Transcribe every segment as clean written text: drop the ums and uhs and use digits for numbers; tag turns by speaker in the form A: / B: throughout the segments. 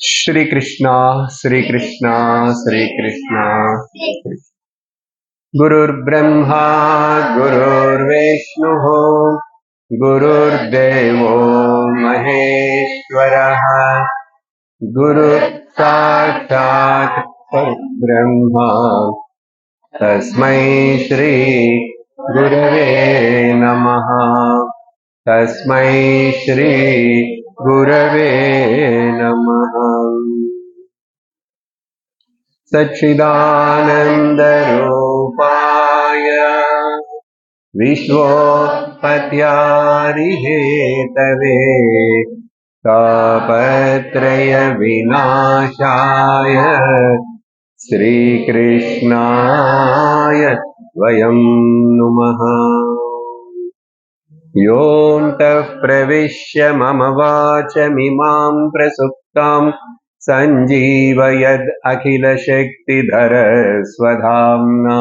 A: श्री कृष्णा श्री कृष्णा श्री कृष्णा। गुरुर्ब्रह्मा गुरुर्विष्णुः गुरुर्देवो महेश्वरः गुरुसाक्षात् परब्रह्म तस्मै श्री गुरवे नमः। तस्मै श्री गुरवे नमः। सच्चिदानन्दरूपाय विश्वोत्पत्यादिहेतवे तापत्रयविनाशाय श्रीकृष्णाय वयं नुमः। योऽन्तः प्रविश्य मम वाचमिमां प्रसुप्तां सञ्जीवयद् अखिलशक्तिधरस्वधाम्ना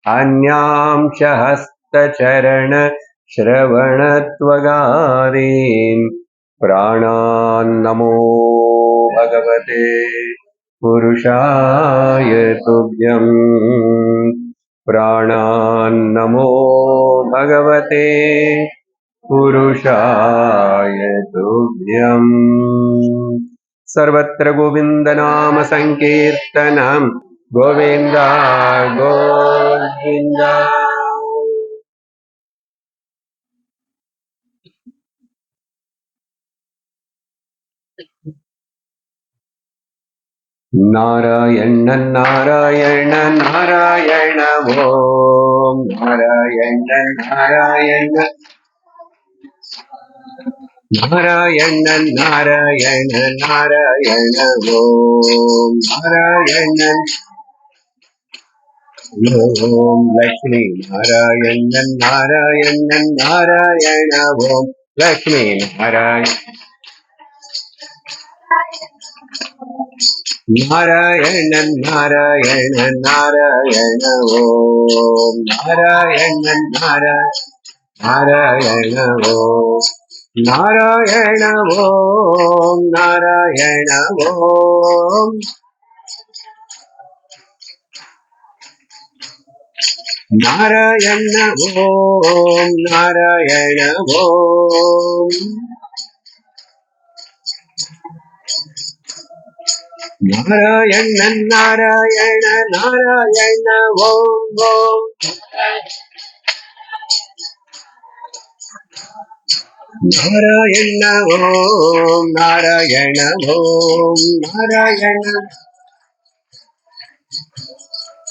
A: अन्यांश हस्तचरणश्रवणत्वगादीन् प्राणान्नमो भगवते पुरुषाय तुभ्यम्। प्राणान्नमो भगवते पुरुषाय तुभ्यम्। सर्वत्र गोविन्दनाम संकीर्तनम् गोविन्द गोविन्द। नारायण नारायण नारायण ओम नारायण नारायण नारायण नारायण नारायण ओम नारायण ओम लक्ष्मी नारायण नारायण नारायण ओम लक्ष्मी नारायण नारायण नारायण नारायण ओम नारायण नारायण नारायण ओम नारायण ओम नारायण ओम नारायण ओम नारायण ओम नारायण नारायण नारायण ओम ओम नारायण ओम नारायण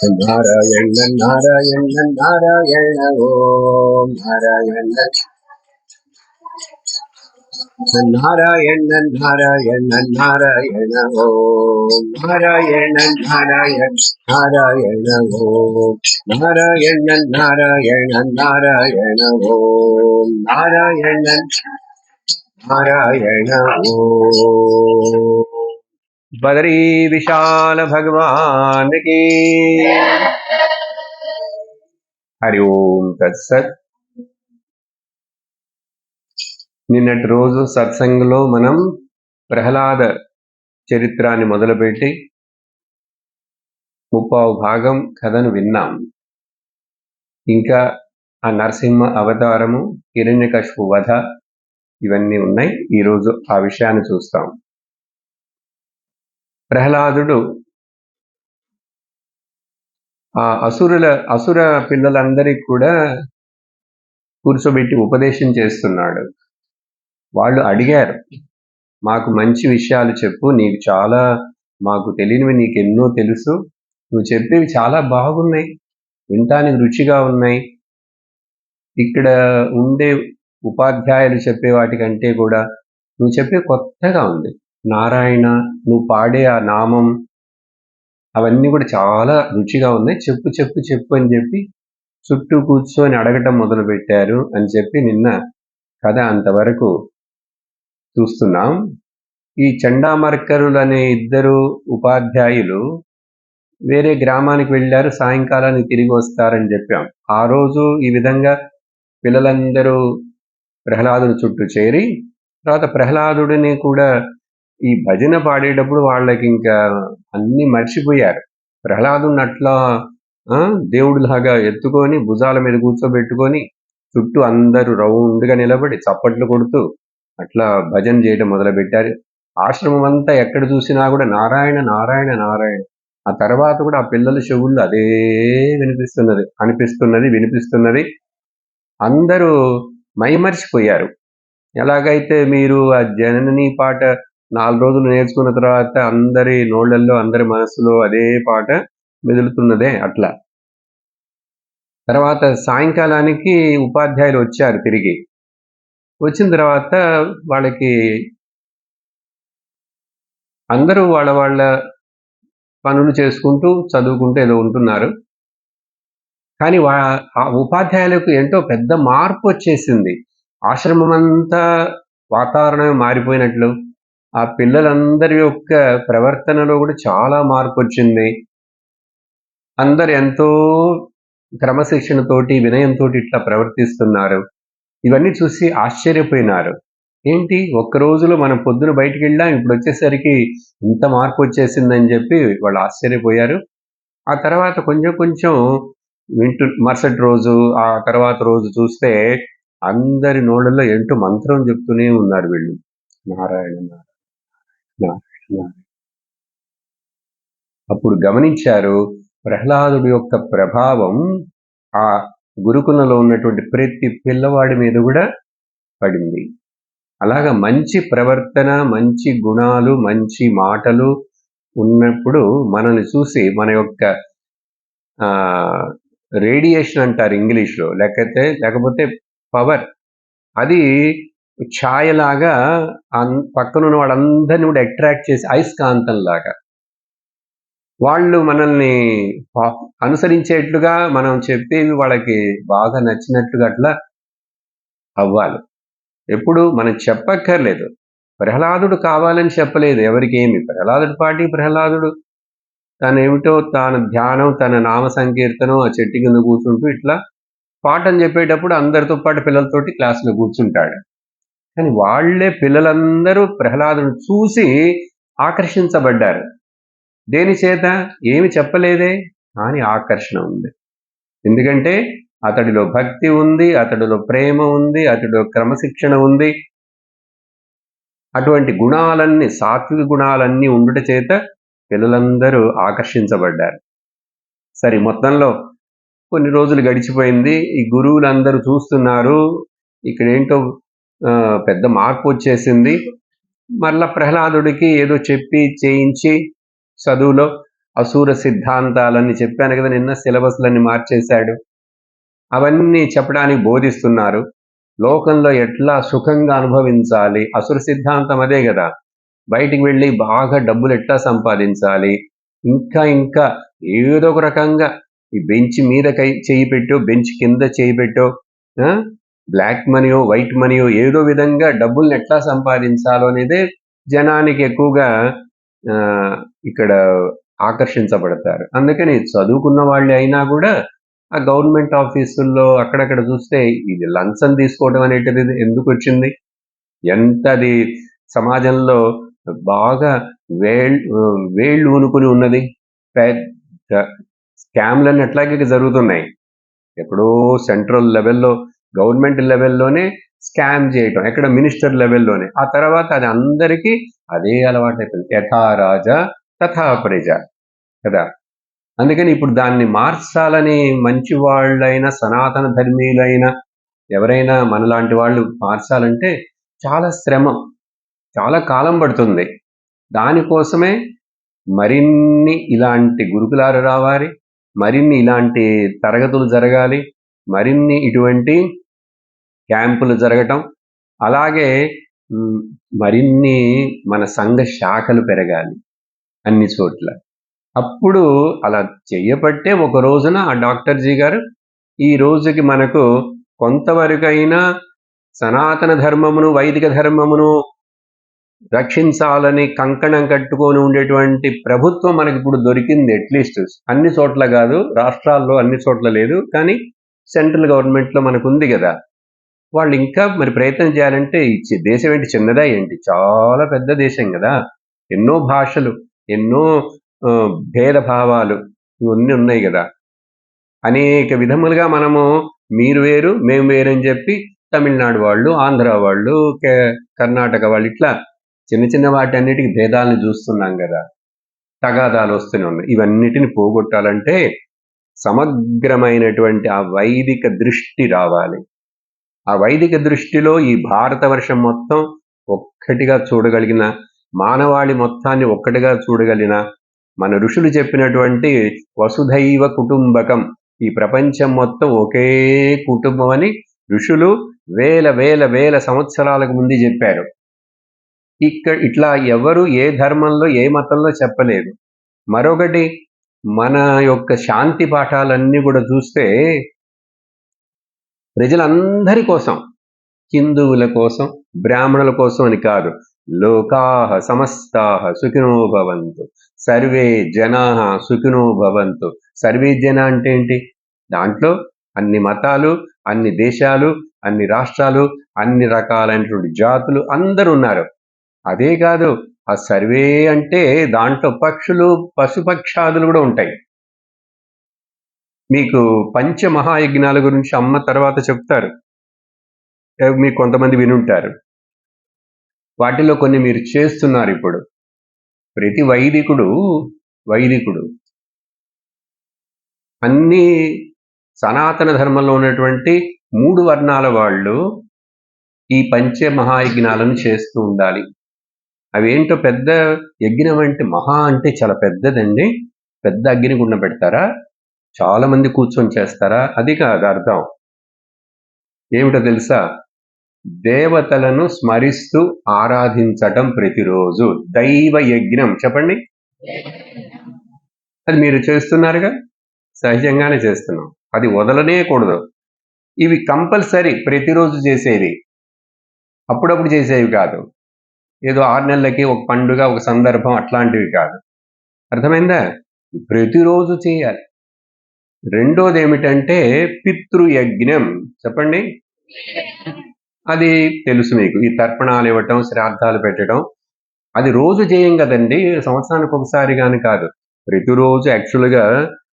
A: ओम नारायण नारायण नारायण नारायण ओम नारायण नारायण नारायण नारायण ओम नारायण नारायण नारायण ओम नारायण नारायण नारायण ओम नारायण नारायण ओम। बदरी विशाल भगवान की हरि ओम तत्सत। నిన్నటి రోజు సత్సంగంలో మనం ప్రహ్లాద చరిత్రాన్ని మొదలుపెట్టి 30వ భాగం కథను విన్నాం. ఇంకా ఆ నరసింహ అవతారము, హిరణ్యకశిపు వధ ఇవన్నీ ఉన్నాయి. ఈరోజు ఆ విషయాన్ని చూస్తాం. ప్రహ్లాదుడు ఆ అసుర పిల్లలందరికీ కూడా కూర్చోబెట్టి ఉపదేశం చేస్తున్నాడు. వాళ్ళు అడిగారు, మాకు మంచి విషయాలు చెప్పు, నీకు చాలా మాకు తెలియనివి నీకు ఎన్నో తెలుసు, నువ్వు చెప్పేవి చాలా బాగున్నాయి, వినటానికి రుచిగా ఉన్నాయి, ఇక్కడ ఉండే ఉపాధ్యాయులు చెప్పే వాటికంటే కూడా నువ్వు చెప్పే కొత్తగా ఉంది, నారాయణ నువ్వు పాడే ఆ నామం అవన్నీ కూడా చాలా రుచిగా ఉన్నాయి, చెప్పు చెప్పు చెప్పు అని చెప్పి చుట్టూ కూర్చొని అడగటం మొదలు పెట్టారు అని చెప్పి నిన్న కథ అంతవరకు చూస్తున్నాం. ఈ చండామర్కరులు అనే ఇద్దరు ఉపాధ్యాయులు వేరే గ్రామానికి వెళ్ళారు, సాయంకాలానికి తిరిగి వస్తారని చెప్పాం. ఆ రోజు ఈ విధంగా పిల్లలందరూ ప్రహ్లాదుని చుట్టూ చేరి తర్వాత ప్రహ్లాదుడిని కూడా ఈ భజన పాడేటప్పుడు వాళ్ళకి ఇంకా అన్ని మర్చిపోయారు. ప్రహ్లాదుని అట్లా దేవుడిలాగా ఎత్తుకొని భుజాల మీద కూర్చోబెట్టుకొని చుట్టూ అందరూ రౌండ్గా నిలబడి చప్పట్లు కొడుతూ అట్లా భజన చేయడం మొదలుపెట్టారు. ఆశ్రమం అంతా ఎక్కడ చూసినా కూడా నారాయణ నారాయణ నారాయణ. ఆ తర్వాత కూడా ఆ పిల్లల చెవుల్లో అదే వినిపిస్తున్నది. అందరూ మైమర్చిపోయారు. ఎలాగైతే మీరు ఆ జనని పాట 4 రోజులు నేర్చుకున్న తర్వాత అందరి నోళ్ళల్లో అందరి మనసులో అదే పాట మెదులుతున్నదే అట్లా. తర్వాత సాయంకాలానికి ఉపాధ్యాయులు వచ్చారు తిరిగి. వచ్చిన తర్వాత వాళ్ళకి అందరూ వాళ్ళ వాళ్ళ పనులు చేసుకుంటూ చదువుకుంటూ ఏదో ఉంటున్నారు. కానీ ఆ ఉపాధ్యాయులకు ఏంటో పెద్ద మార్పు వచ్చేసింది. ఆశ్రమం అంతా వాతావరణం మారిపోయినట్లు, ఆ పిల్లలందరి యొక్క ప్రవర్తనలో కూడా చాలా మార్పు వచ్చింది. అందరు ఎంతో క్రమశిక్షణతోటి వినయంతో ఇట్లా ప్రవర్తిస్తున్నారు. ఇవన్నీ చూసి ఆశ్చర్యపోయినారు. ఏంటి ఒక్క రోజులో మనం పొద్దున బయటికి వెళ్ళాం, ఇప్పుడు వచ్చేసరికి ఇంత మార్పు వచ్చేసిందని చెప్పి వాళ్ళు ఆశ్చర్యపోయారు. ఆ తర్వాత కొంచెం కొంచెం మరుసటి రోజు ఆ తర్వాత రోజు చూస్తే అందరి నోళ్ళల్లో ఏంటో మంత్రం చెప్తూనే ఉన్నారు వీళ్ళు. నారాయణ నారాయణ. అప్పుడు గమనించారు ప్రహ్లాదుడి యొక్క ప్రభావం ఆ గురుకులంలో ఉన్నటువంటి ప్రతి పిల్లవాడి మీద కూడా పడింది. అలాగా మంచి ప్రవర్తన, మంచి గుణాలు, మంచి మాటలు ఉన్నప్పుడు మనల్ని చూసి మన యొక్క రేడియేషన్ అంటారు ఇంగ్లీష్లో, లేకపోతే పవర్, అది ఛాయలాగా పక్కనున్న వాళ్ళందరినీ కూడా అట్రాక్ట్ చేసి అయస్కాంతంలాగా వాళ్ళు మనల్ని అనుసరించేట్లుగా మనం చెప్పేవి వాళ్ళకి బాగా నచ్చినట్లుగా అట్లా అవ్వాలి. ఎప్పుడు మనం చెప్పక్కర్లేదు. ప్రహ్లాదుడు కావాలని చెప్పలేదు ఎవరికి ఏమి. ప్రహ్లాదుడు తనేమిటో తాను ధ్యానం, తన నామ సంకీర్తనం, ఆ చెట్టు కింద కూర్చుంటూ ఇట్లా పాఠం చెప్పేటప్పుడు అందరితో పాటు పిల్లలతోటి క్లాసులో కూర్చుంటాడు. కానీ వాళ్లే పిల్లలందరూ ప్రహ్లాదుని చూసి ఆకర్షించబడ్డారు. దేని చేత? ఏమి చెప్పలేదే కానీ ఆకర్షణ ఉంది. ఎందుకంటే అతడిలో భక్తి ఉంది, అతడిలో ప్రేమ ఉంది, అతడిలో క్రమశిక్షణ ఉంది. అటువంటి గుణాలన్నీ, సాత్విక గుణాలన్నీ ఉండుట చేత పిల్లలందరూ ఆకర్షించబడ్డారు. సరే, మొత్తంలో కొన్ని రోజులు గడిచిపోయింది. ఈ గురువులందరూ చూస్తున్నారు, ఇక్కడ ఏంటో పెద్ద మార్పు వచ్చేసింది. మరలా ప్రహ్లాదుడికి ఏదో చెప్పి చేయించి చదువులో అసూర సిద్ధాంతాలన్నీ చెప్పాను కదా నిన్న, సిలబస్లన్నీ మార్చేశాడు. అవన్నీ చెప్పడానికి బోధిస్తున్నారు. లోకంలో ఎట్లా సుఖంగా అనుభవించాలి, అసుర సిద్ధాంతం అదే కదా. బయటికి వెళ్ళి బాగా డబ్బులు ఎట్లా సంపాదించాలి, ఇంకా ఏదో ఒక రకంగా ఈ బెంచ్ మీద చేయి పెట్టో, బెంచ్ కింద చేయి పెట్టో, బ్లాక్ మనీయో వైట్ మనీయో ఏదో విధంగా డబ్బుల్ని ఎట్లా సంపాదించాలో అనేదే జనానికి ఎక్కువగా ఇక్కడ ఆకర్షించబడతారు. అందుకని చదువుకున్న వాళ్ళు అయినా కూడా ఆ గవర్నమెంట్ ఆఫీసుల్లో అక్కడక్కడ చూస్తే ఇది లంచం తీసుకోవడం అనేటిది ఎందుకు వచ్చింది? ఎంత అది సమాజంలో బాగా వేళ్ళు ఊనుకుని ఉన్నది. పెద్ద స్కామ్లన్నీ అట్లాగే జరుగుతున్నాయి. ఎక్కడో సెంట్రల్ లెవెల్లో, గవర్నమెంట్ లెవెల్లోనే స్కామ్ చేయటం, ఎక్కడ మినిస్టర్ లెవెల్లోనే. ఆ తర్వాత అది అందరికీ అదే అలవాటైపోయింది. యథా రాజా తథా ప్రజ కదా. అందుకని ఇప్పుడు దాన్ని మార్చాలని మంచి వాళ్ళైనా, సనాతన ధర్మీయులైనా ఎవరైనా మనలాంటి వాళ్ళు మార్చాలంటే చాలా శ్రమ, చాలా కాలం పడుతుంది. దానికోసమే మరిన్ని ఇలాంటి గురుకులాలు రావాలి, మరిన్ని ఇలాంటి తరగతులు జరగాలి, మరిన్ని ఇటువంటి క్యాంపులు జరగటం, అలాగే మరిన్ని మన సంఘ శాఖలు పెరగాలి అన్ని చోట్ల. అప్పుడు అలా చెయ్యబట్టే ఒక రోజున ఆ డాక్టర్ జీ గారు ఈ రోజుకి మనకు కొంతవరకైనా సనాతన ధర్మమును, వైదిక ధర్మమును రక్షించాలని కంకణం కట్టుకొని ఉండేటువంటి ప్రభుత్వం మనకి ఇప్పుడు దొరికింది. అట్లీస్ట్ అన్ని చోట్ల కాదు, రాష్ట్రాల్లో అన్ని చోట్ల లేదు, కానీ సెంట్రల్ గవర్నమెంట్లో మనకు ఉంది కదా. వాళ్ళు ఇంకా మరి ప్రయత్నం చేయాలంటే దేశం ఏంటి చిన్నదా ఏంటి? చాలా పెద్ద దేశం కదా! ఎన్నో భాషలు, ఎన్నో భేదభావాలు ఇవన్నీ ఉన్నాయి కదా! అనేక విధములుగా మనము మీరు వేరు, మేము వేరని చెప్పి తమిళనాడు వాళ్ళు, ఆంధ్ర వాళ్ళు, కర్ణాటక వాళ్ళు ఇట్లా చిన్న చిన్న వాటన్నిటికి భేదాలను చూస్తున్నాం కదా! తగాదాలు వస్తూనే ఉన్నాయి. ఇవన్నిటిని పోగొట్టాలంటే సమగ్రమైనటువంటి ఆ వైదిక దృష్టి రావాలి. ఆ వైదిక దృష్టిలో ఈ భారతవర్షం మొత్తం ఒక్కటిగా చూడగలిగిన, మానవాళి మొత్తాన్ని ఒక్కటిగా చూడగలిగిన, మన ఋషులు చెప్పినటువంటి వసుధైవ కుటుంబకం, ఈ ప్రపంచం మొత్తం ఒకే కుటుంబం అని ఋషులు వేల వేల వేల సంవత్సరాలకు ముందు చెప్పారు. ఇట్లా ఎవరు ఏ ధర్మంలో ఏ మతంలో చెప్పలేదు. మరొకటి, మన యొక్క శాంతి పాఠాలన్నీ కూడా చూస్తే ప్రజలందరి కోసం, హిందువుల కోసం, బ్రాహ్మణుల కోసం అని కాదు, లోకాః సమస్తాః సుఖినో భవంతు, సర్వే జనాః సుఖినో భవంతు. సర్వే జన అంటే ఏంటి? దాంట్లో అన్ని మతాలు, అన్ని దేశాలు, అన్ని రాష్ట్రాలు, అన్ని రకాలైనటువంటి జాతులు అందరూ ఉన్నారు. అదే కాదు, ఆ సర్వే అంటే దాంట్లో పక్షులు, పశుపక్షాదులు కూడా ఉంటాయి. మీకు పంచమహాయజ్ఞాల గురించి అమ్మ తర్వాత చెప్తారు, మీకు కొంతమంది వినుంటారు. వాటిలో కొన్ని మీరు చేస్తున్నారు ఇప్పుడు. ప్రతి వైదికుడు అన్ని సనాతన ధర్మంలో ఉన్నటువంటి 3 వర్ణాల వాళ్ళు ఈ పంచమహాయజ్ఞాలను చేస్తూ ఉండాలి. అవేంటో, పెద్ద యజ్ఞం అంటే, మహా అంటే చాలా పెద్దదండి. పెద్ద అగ్నిగుండం పెడతారా? చాలా మంది కూర్చొని చేస్తారా? అది కాదు అర్థం. ఏమిటో తెలుసా? దేవతలను స్మరిస్తూ ఆరాధించటం ప్రతిరోజు దైవ యజ్ఞం. చెప్పండి. అది మీరు చేస్తున్నారుగా, సహజంగానే చేస్తున్నాం. అది వదలనేకూడదు. ఇవి కంపల్సరీ ప్రతిరోజు చేసేవి, అప్పుడప్పుడు చేసేవి కాదు. ఏదో 6 నెలలకి ఒక పండుగ, ఒక సందర్భం అట్లాంటివి కాదు. అర్థమైందా? ప్రతిరోజు చేయాలి. రెండోది ఏమిటంటే పితృయజ్ఞం. చెప్పండి. అది తెలుసు మీకు. ఈ తర్పణాలు ఇవ్వటం, శ్రాద్ధాలు పెట్టడం, అది రోజు చేయం కదండి, సంవత్సరానికి ఒకసారి కానీ కాదు. ప్రతిరోజు యాక్చువల్గా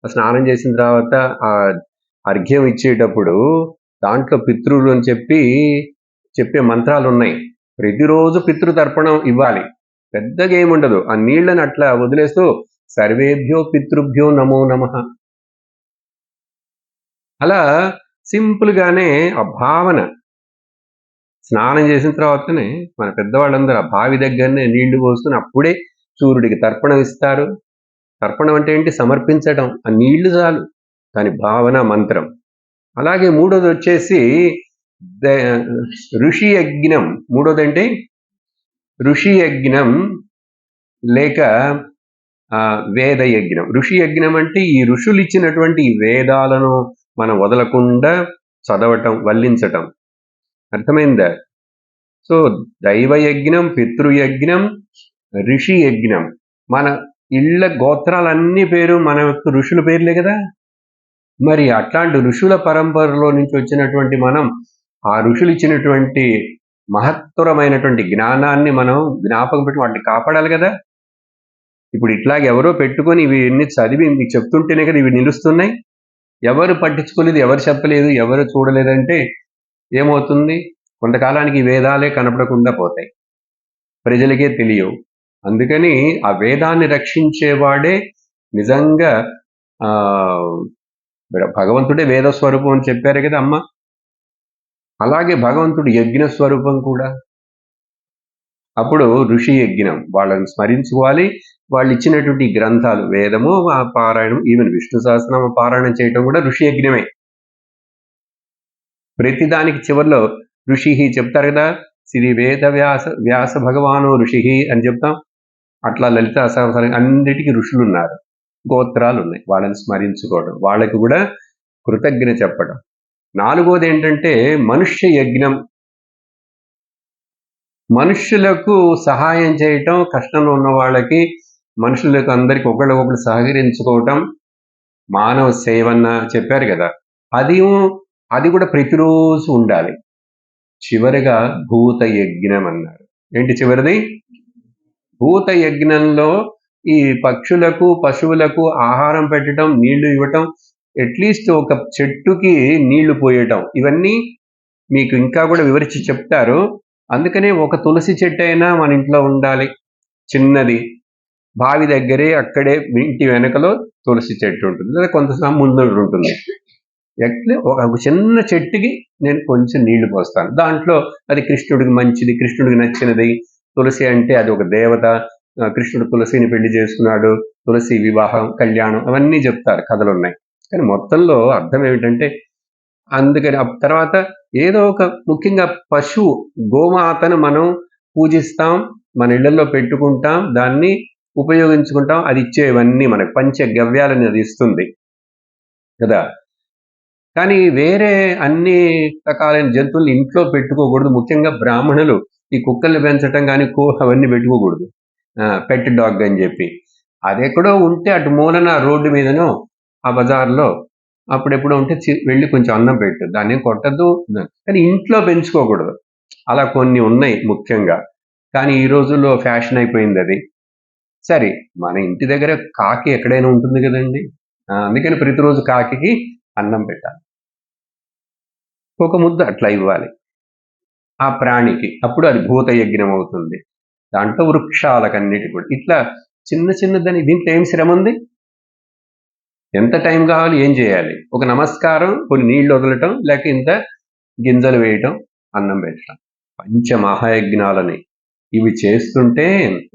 A: స్నానం చేసిన తర్వాత ఆ అర్ఘ్యం ఇచ్చేటప్పుడు దాంట్లో పితృలు అని చెప్పే మంత్రాలు ఉన్నాయి. ప్రతిరోజు పితృతర్పణం ఇవ్వాలి. పెద్దగా ఏముండదు. ఆ నీళ్లను అట్లా వదిలేస్తూ సర్వేభ్యో పితృభ్యో నమో నమః, అలా సింపుల్గానే ఆ భావన. స్నానం చేసిన తర్వాతనే మన పెద్దవాళ్ళందరూ ఆ బావి దగ్గరనే నీళ్లు పోసుకుని అప్పుడే సూర్యుడికి తర్పణం ఇస్తారు. తర్పణం అంటే ఏంటి? సమర్పించడం. ఆ నీళ్లు చాలు, దాని భావన, మంత్రం. అలాగే మూడోది వచ్చేసి ఋషి యజ్ఞం. మూడోదంటే ఋషి యజ్ఞం లేక వేద యజ్ఞం. ఋషి యజ్ఞం అంటే ఈ ఋషులు ఇచ్చినటువంటి ఈ వేదాలను మనం వదలకుండా చదవటం, వల్లించటం. అర్థమైందా? సో దైవయజ్ఞం, పితృయజ్ఞం, ఋషి యజ్ఞం. మన ఇళ్ళ గోత్రాలన్నీ పేరు మన యొక్క ఋషుల పేర్లే కదా. మరి అట్లాంటి ఋషుల పరంపరలో నుంచి వచ్చినటువంటి మనం ఆ ఋషులు ఇచ్చినటువంటి మహత్తరమైనటువంటి జ్ఞానాన్ని మనం జ్ఞాపకం పెట్టి వాటిని కాపాడాలి కదా. ఇప్పుడు ఇట్లాగే ఎవరో పెట్టుకొని ఇవి ఎన్ని చదివి మీకు చెప్తుంటేనే కదా ఇవి నిలుస్తున్నాయి. ఎవరు పట్టించుకోలేదు, ఎవరు చెప్పలేదు, ఎవరు చూడలేదంటే ఏమవుతుంది? కొంతకాలానికి వేదాలే కనపడకుండా పోతాయి, ప్రజలకే తెలియవు. అందుకని ఆ వేదాన్ని రక్షించేవాడే నిజంగా భగవంతుడే వేద స్వరూపం అని చెప్పారు కదా అమ్మ. అలాగే భగవంతుడు యజ్ఞ స్వరూపం కూడా. అప్పుడు ఋషి యజ్ఞం, వాళ్ళని స్మరించుకోవాలి. వాళ్ళు ఇచ్చినటువంటి గ్రంథాలు, వేదము, పారాయణం, ఈవెన్ విష్ణు సహస్రనామ పారాయణం చేయటం కూడా ఋషి యజ్ఞమే. ప్రతిదానికి చివరిలో ఋషి చెప్తారు కదా, శ్రీ వేద వ్యాస భగవాను ఋషి అని చెప్తాం. అట్లా లలిత సహస్రం అన్నిటికీ ఋషులు ఉన్నారు, గోత్రాలు ఉన్నాయి. వాళ్ళని స్మరించుకోవడం, వాళ్ళకి కూడా కృతజ్ఞత చెప్పడం. నాలుగోది ఏంటంటే మనుష్య యజ్ఞం. మనుష్యులకు సహాయం చేయటం, కష్టంలో ఉన్న వాళ్ళకి, మనుషులకు అందరికి ఒకళ్ళొకళ్ళు సహకరించుకోవటం, మానవ సేవన్న చెప్పారు కదా. అది కూడా ప్రతిరోజు ఉండాలి. చివరిగా భూత యజ్ఞం అన్నారు. ఏంటి చివరిది? భూత యజ్ఞంలో ఈ పక్షులకు పశువులకు ఆహారం పెట్టడం, నీళ్లు ఇవ్వటం, అట్లీస్ట్ ఒక చెట్టుకి నీళ్లు పోయటం, ఇవన్నీ మీకు ఇంకా కూడా వివరించి చెప్తారు. అందుకనే ఒక తులసి చెట్టు అయినా మన ఇంట్లో ఉండాలి, చిన్నది. బావి దగ్గరే అక్కడే ఇంటి వెనకలో తులసి చెట్టు ఉంటుంది, లేదా కొంత ముందు ఉంటుంది. ఎట్లా ఒక చిన్న చెట్టుకి నేను కొంచెం నీళ్లు పోస్తాను, దాంట్లో అది కృష్ణుడికి మంచిది, కృష్ణుడికి నచ్చినది. తులసి అంటే అది ఒక దేవత, కృష్ణుడు తులసిని పెళ్లి చేసుకున్నాడు, తులసి వివాహం కళ్యాణం అవన్నీ చెప్తారు, కథలు ఉన్నాయి. కానీ మొత్తంలో అర్థం ఏమిటంటే, అందుకని తర్వాత ఏదో ఒక ముఖ్యంగా పశువు గోమాతను మనం పూజిస్తాం, మన ఇళ్లలో పెట్టుకుంటాం, దాన్ని ఉపయోగించుకుంటాం, అది ఇచ్చేవన్నీ మనకి పంచ గవ్యాలని అది ఇస్తుంది కదా. కానీ వేరే అన్ని రకాలైన జంతువులు ఇంట్లో పెట్టుకోకూడదు. ముఖ్యంగా బ్రాహ్మణులు ఈ కుక్కల్ని పెంచడం కానీ అవన్నీ పెట్టుకోకూడదు, పెట్ డాగ్ అని చెప్పి. అది ఎక్కడో ఉంటే అటు మూలన రోడ్డు మీదనో ఆ బజార్లో అప్పుడెప్పుడో ఉంటే వెళ్ళి కొంచెం అన్నం పెట్టు, దాన్ని కొట్టద్దు. కానీ ఇంట్లో పెంచుకోకూడదు. అలా కొన్ని ఉన్నాయి ముఖ్యంగా. కానీ ఈ రోజుల్లో ఫ్యాషన్ అయిపోయింది అది. సరే, మన ఇంటి దగ్గర కాకి ఎక్కడైనా ఉంటుంది కదండి, అందుకని ప్రతిరోజు కాకి అన్నం పెట్టాలి, ఒక ముద్ద అట్లా ఇవ్వాలి ఆ ప్రాణికి, అప్పుడు అది భూత యజ్ఞం అవుతుంది. దాంట్లో వృక్షాలకన్నిటి కూడా ఇట్లా చిన్న చిన్నదని, దీంట్లో ఏం శ్రమ ఉంది, ఎంత టైం కావాలి, ఏం చేయాలి, ఒక నమస్కారం, కొన్ని నీళ్లు వదలటం, లేక ఇంత గింజలు వేయటం, అన్నం పెట్టడం, పంచమహాయజ్ఞాలని ఇవి చేస్తుంటే.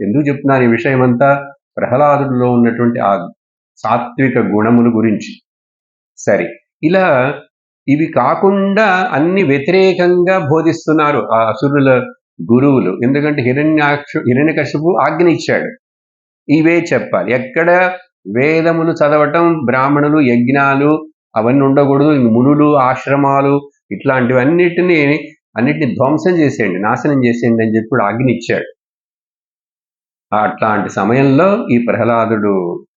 A: ఎందుకు చెప్తున్నాను ఈ విషయం అంతా? ప్రహ్లాదుడిలో ఉన్నటువంటి ఆ సాత్విక గుణముల గురించి. సరే, ఇలా ఇవి కాకుండా అన్ని వ్యతిరేకంగా బోధిస్తున్నారు ఆ అసురుల గురువులు. ఎందుకంటే హిరణ్యకశిపు ఆజ్ఞ ఇచ్చాడు, ఇవే చెప్పాలి. ఎక్కడ వేదములు చదవటం, బ్రాహ్మణులు యజ్ఞాలు అవన్నీ ఉండకూడదు, మునులు ఆశ్రమాలు ఇట్లాంటివన్నిటిని ధ్వంసం చేసేయండి, నాశనం చేసేయండి అని చెప్పి ఆజ్ఞ ఇచ్చాడు. అట్లాంటి సమయంలో ఈ ప్రహ్లాదుడు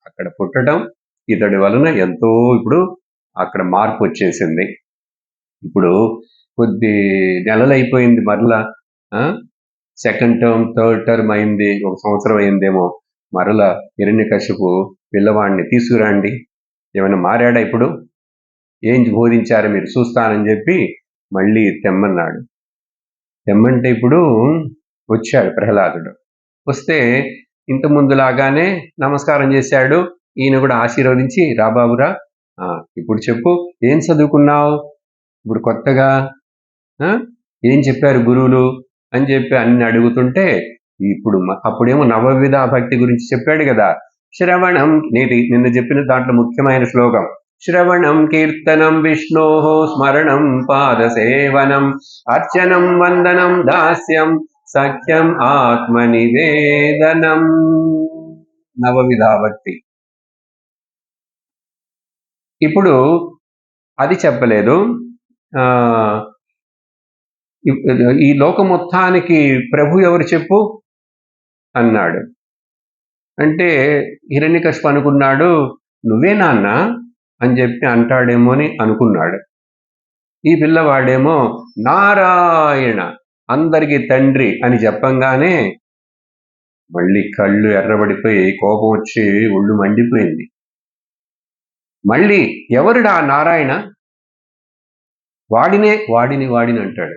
A: అక్కడ పుట్టడం, ఇతడి వలన ఎంతో ఇప్పుడు అక్కడ మార్పు వచ్చేసింది. ఇప్పుడు కొద్ది నెలలు అయిపోయింది, మరలా సెకండ్ టర్మ్ థర్డ్ టర్మ్ అయింది, ఒక సంవత్సరం అయిందేమో. మరలా హిరణ్యకశిపు పిల్లవాడిని తీసుకురండి, ఏమైనా మారాడా ఇప్పుడు, ఏం బోధించారు మీరు చూస్తానని చెప్పి మళ్ళీ తెమ్మన్నాడు. తెమ్మంటే ఇప్పుడు వచ్చాడు ప్రహ్లాదుడు. వస్తే ఇంత ముందులాగానే నమస్కారం చేశాడు. ఈయన కూడా ఆశీర్వదించి, రాబాబురా, ఇప్పుడు చెప్పు, ఏం చదువుకున్నావు ఇప్పుడు కొత్తగా, ఏం చెప్పారు గురువులు అని చెప్పి అన్ని అడుగుతుంటే, ఇప్పుడు అప్పుడేమో నవవిధ భక్తి గురించి చెప్పాడు కదా. శ్రవణం, నిన్న చెప్పిన దాంట్లో ముఖ్యమైన శ్లోకం, శ్రవణం కీర్తనం విష్ణో స్మరణం పాదసేవనం అర్చనం వందనం దాస్యం సఖ్యం ఆత్మనివేదనం. నవవిధ భక్తి. ఇప్పుడు అది చెప్పలేదు. ఈ లోక మొత్తానికి ప్రభు ఎవరు చెప్పు అన్నాడు. అంటే హిరణ్యకశిపు అనుకున్నాడు, నువ్వే నాన్న అని చెప్పి అంటాడేమో అని అనుకున్నాడు. ఈ పిల్లవాడేమో నారాయణ అందరికీ తండ్రి అని చెప్పంగానే మళ్ళీ కళ్ళు ఎర్రబడిపోయి కోపం వచ్చి ఒళ్ళు మండిపోయింది. మళ్ళీ ఎవరుడా నారాయణ, వాడిని అంటాడు,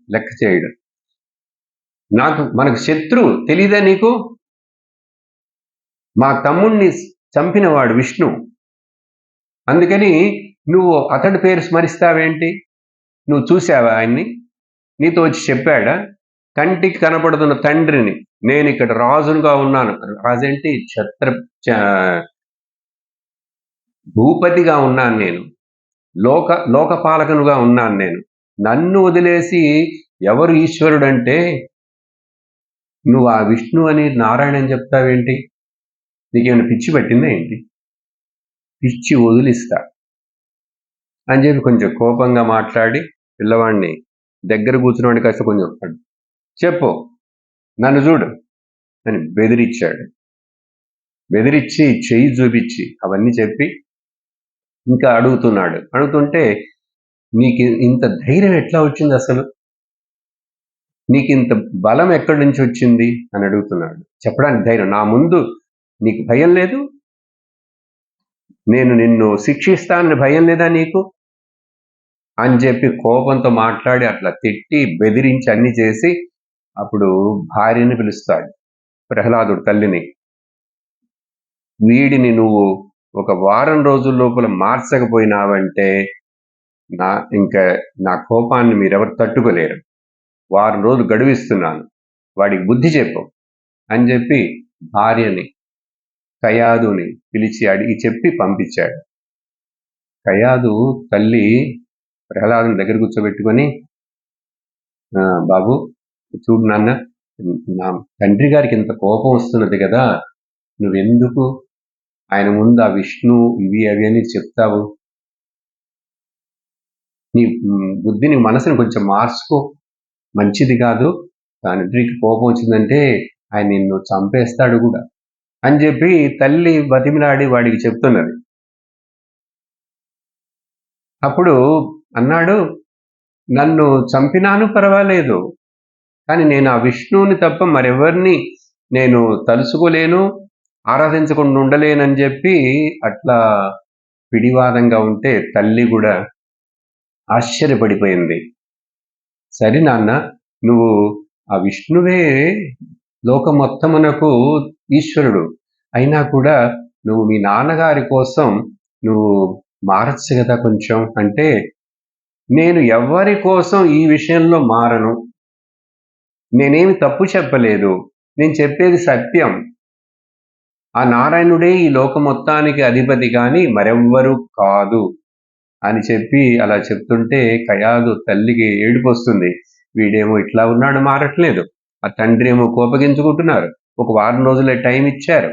A: లెక్క చేయడు. మనకు శత్రువు తెలీదా నీకు? మా తమ్ముణ్ణి చంపినవాడు విష్ణు, అందుకని నువ్వు అతడి పేరు స్మరిస్తావేంటి? నువ్వు చూసావా ఆయన్ని? నీతో వచ్చి చెప్పాడా? కంటికి కనపడుతున్న తండ్రిని, నేను ఇక్కడ రాజునుగా ఉన్నాను, రాజంటే భూపతిగా ఉన్నాను నేను, లోకపాలకునుగా ఉన్నాను నేను, నన్ను వదిలేసి ఎవరు ఈశ్వరుడు అంటే నువ్వు ఆ విష్ణు అని నారాయణ అని చెప్తావేంటి? నీకేమైనా పిచ్చి పట్టిందా ఏంటి? పిచ్చి వదిలిస్తా అని చెప్పి కొంచెం కోపంగా మాట్లాడి పిల్లవాడిని దగ్గర కూర్చున్నాడు, కాస్త కొంచెం చెప్పు, నన్ను చూడు అని బెదిరించాడు. బెదిరించి చెయ్యి చూపించి అవన్నీ చెప్పి ఇంకా అడుగుతుంటే, నీకు ఇంత ధైర్యం ఎట్లా వచ్చింది అసలు? నీకింత బలం ఎక్కడి నుంచి వచ్చింది అని అడుగుతున్నాడు. చెప్పడానికి ధైర్యం. నా ముందు నీకు భయం లేదు? నేను నిన్ను శిక్షిస్తానని భయం లేదా నీకు? అని చెప్పి కోపంతో మాట్లాడి అట్లా తిట్టి బెదిరించి అన్ని చేసి అప్పుడు భార్యని పిలుస్తాడు, ప్రహ్లాదుడు తల్లిని. వీడిని నువ్వు ఒక వారం రోజుల లోపల మార్చకపోయినావంటే ఇంకా నా కోపాన్ని మీరెవరు తట్టుకోలేరు. వారం రోజులు గడువిస్తున్నాను, వాడికి బుద్ధి చెప్పు అని చెప్పి భార్యని కయాదుని పిలిచి అడిగి చెప్పి పంపించాడు. కయాదు తల్లి ప్రహ్లాదుని దగ్గర కూర్చోబెట్టుకొని, బాబు చూడు నాన్న, నా తండ్రి గారికి ఇంత కోపం వస్తున్నది కదా, నువ్వెందుకు ఆయన ముందు ఆ విష్ణు ఇవి అవి అని చెప్తావు? నీ బుద్ధిని మనసుని కొంచెం మార్చుకో, మంచిది కాదు. తండ్రికి కోపం వచ్చిందంటే ఆయన నిన్ను చంపేస్తాడు కూడా అని చెప్పి తల్లి బతిమిలాడి వాడికి చెప్తున్నది. అప్పుడు అన్నాడు, నన్ను చంపినాను పర్వాలేదు, కానీ నేను ఆ విష్ణువుని తప్ప మరెవరిని నేను తలుసుకోలేను, ఆరాధించకుండా ఉండలేనని చెప్పి అట్లా పిడివాదంగా ఉంటే తల్లి కూడా ఆశ్చర్యపడిపోయింది. సరే నాన్న, నువ్వు ఆ విష్ణువే లోకం మొత్తమునకు ఈశ్వరుడు అయినా కూడా నువ్వు మీ నాన్నగారి కోసం నువ్వు మారచ్చు కదా కొంచెం అంటే, నేను ఎవరి కోసం ఈ విషయంలో మారను, నేనేమి తప్పు చెప్పలేదు, నేను చెప్పేది సత్యం. ఆ నారాయణుడే ఈ లోకం మొత్తానికి అధిపతి కానీ మరెవ్వరూ కాదు అని చెప్పి అలా చెప్తుంటే కయాదు తల్లికి ఏడుపు వస్తుంది. వీడేమో ఇట్లా ఉన్నాడు, మారట్లేదు. ఆ తండ్రి ఏమో కోపగించుకుంటున్నారు. ఒక వారం రోజులే టైం ఇచ్చారు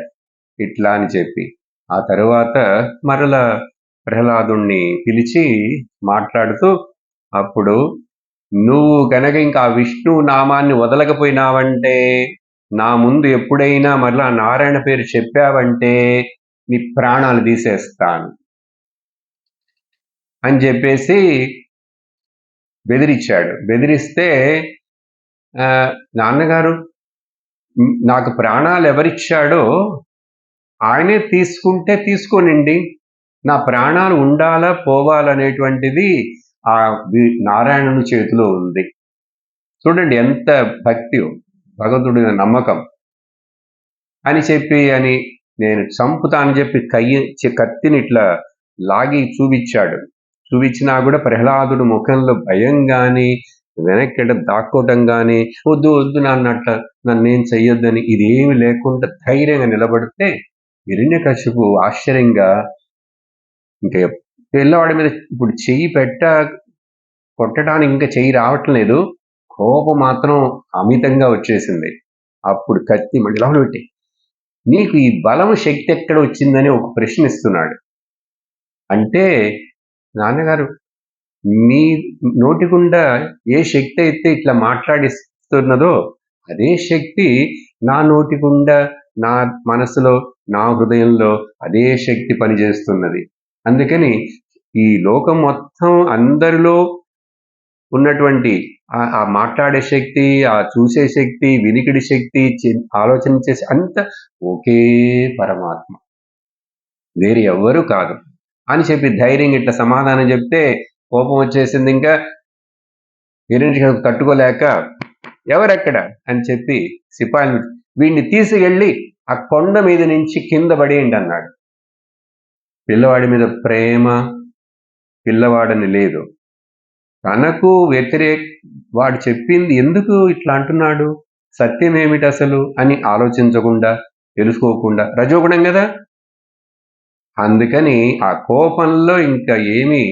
A: ఇట్లా అని చెప్పి. ఆ తరువాత మరల ప్రహ్లాదుణ్ణి పిలిచి మాట్లాడుతూ, అప్పుడు నువ్వు గనక ఇంకా విష్ణు నామాన్ని వదలకపోయినావంటే, నా ముందు ఎప్పుడైనా మరలా నారాయణ పేరు చెప్పావంటే నీ ప్రాణాలు తీసేస్తాను అని చెప్పేసి బెదిరించాడు. బెదిరిస్తే, నాన్నగారు నాకు ప్రాణాలు ఎవరిచ్చాడో ఆయనే తీసుకుంటే తీసుకోనండి, నా ప్రాణాలు ఉండాలా పోవాలనేటువంటిది ఆ నారాయణుని చేతిలో ఉంది. చూడండి ఎంత భక్తి, భగవంతుడి నమ్మకం అని చెప్పి అని నేను చంపుతా అని చెప్పి కత్తిని ఇట్లా లాగి చూపించాడు. చూపించినా కూడా ప్రహ్లాదుడు ముఖంలో భయం గాని, వెనక్కి దాక్కోవటం గాని, వద్దు వద్దు నాన్నట్ల నన్నేం చెయ్యొద్దని ఇదేమి లేకుండా ధైర్యంగా నిలబడితే హిరణ్యకశిపు ఆశ్చర్యంగా ఇంకా పిల్లవాడి మీద ఇప్పుడు చెయ్యి కొట్టడానికి ఇంకా చెయ్యి రావట్లేదు, కోపం మాత్రం అమితంగా వచ్చేసింది. అప్పుడు కత్తి మళ్ళీ లోపల పెట్టి, నీకు ఈ బలం శక్తి ఎక్కడ వచ్చిందని ఒక ప్రశ్న ఇస్తున్నాడు. అంటే నాన్నగారు, మీ నోటి గుండా ఏ శక్తి అయితే ఇట్లా మాట్లాడిస్తున్నదో అదే శక్తి నా నోటి గుండా, నా మనసులో, నా హృదయంలో అదే శక్తి పనిచేస్తున్నది. అందుకని ఈ లోకం మొత్తం అందరిలో ఉన్నటువంటి ఆ మాట్లాడే శక్తి, ఆ చూసే శక్తి, వినికిడి శక్తి, ఆలోచన చేసే అంత ఒకే పరమాత్మ, వేరే ఎవ్వరూ కాదు అని చెప్పి ధైర్యంగా ఇట్లా సమాధానం చెప్తే కోపం వచ్చేసింది. ఇంకా హిరణ్యకశిపుడు తట్టుకోలేక, ఎవరెక్కడ అని చెప్పి సిపాయిలు, వీడిని తీసుకెళ్ళి ఆ కొండ మీద నుంచి కింద పడేయండి అన్నాడు. పిల్లవాడి మీద ప్రేమ పిల్లవాడని లేదు, తనకు వాడు చెప్పింది ఎందుకు ఇట్లా అంటున్నాడు, సత్యం ఏమిటి అసలు అని ఆలోచించకుండా, తెలుసుకోకుండా, రజోగుణం కదా, అందుకని ఆ కోపంలో ఇంకా ఏమీ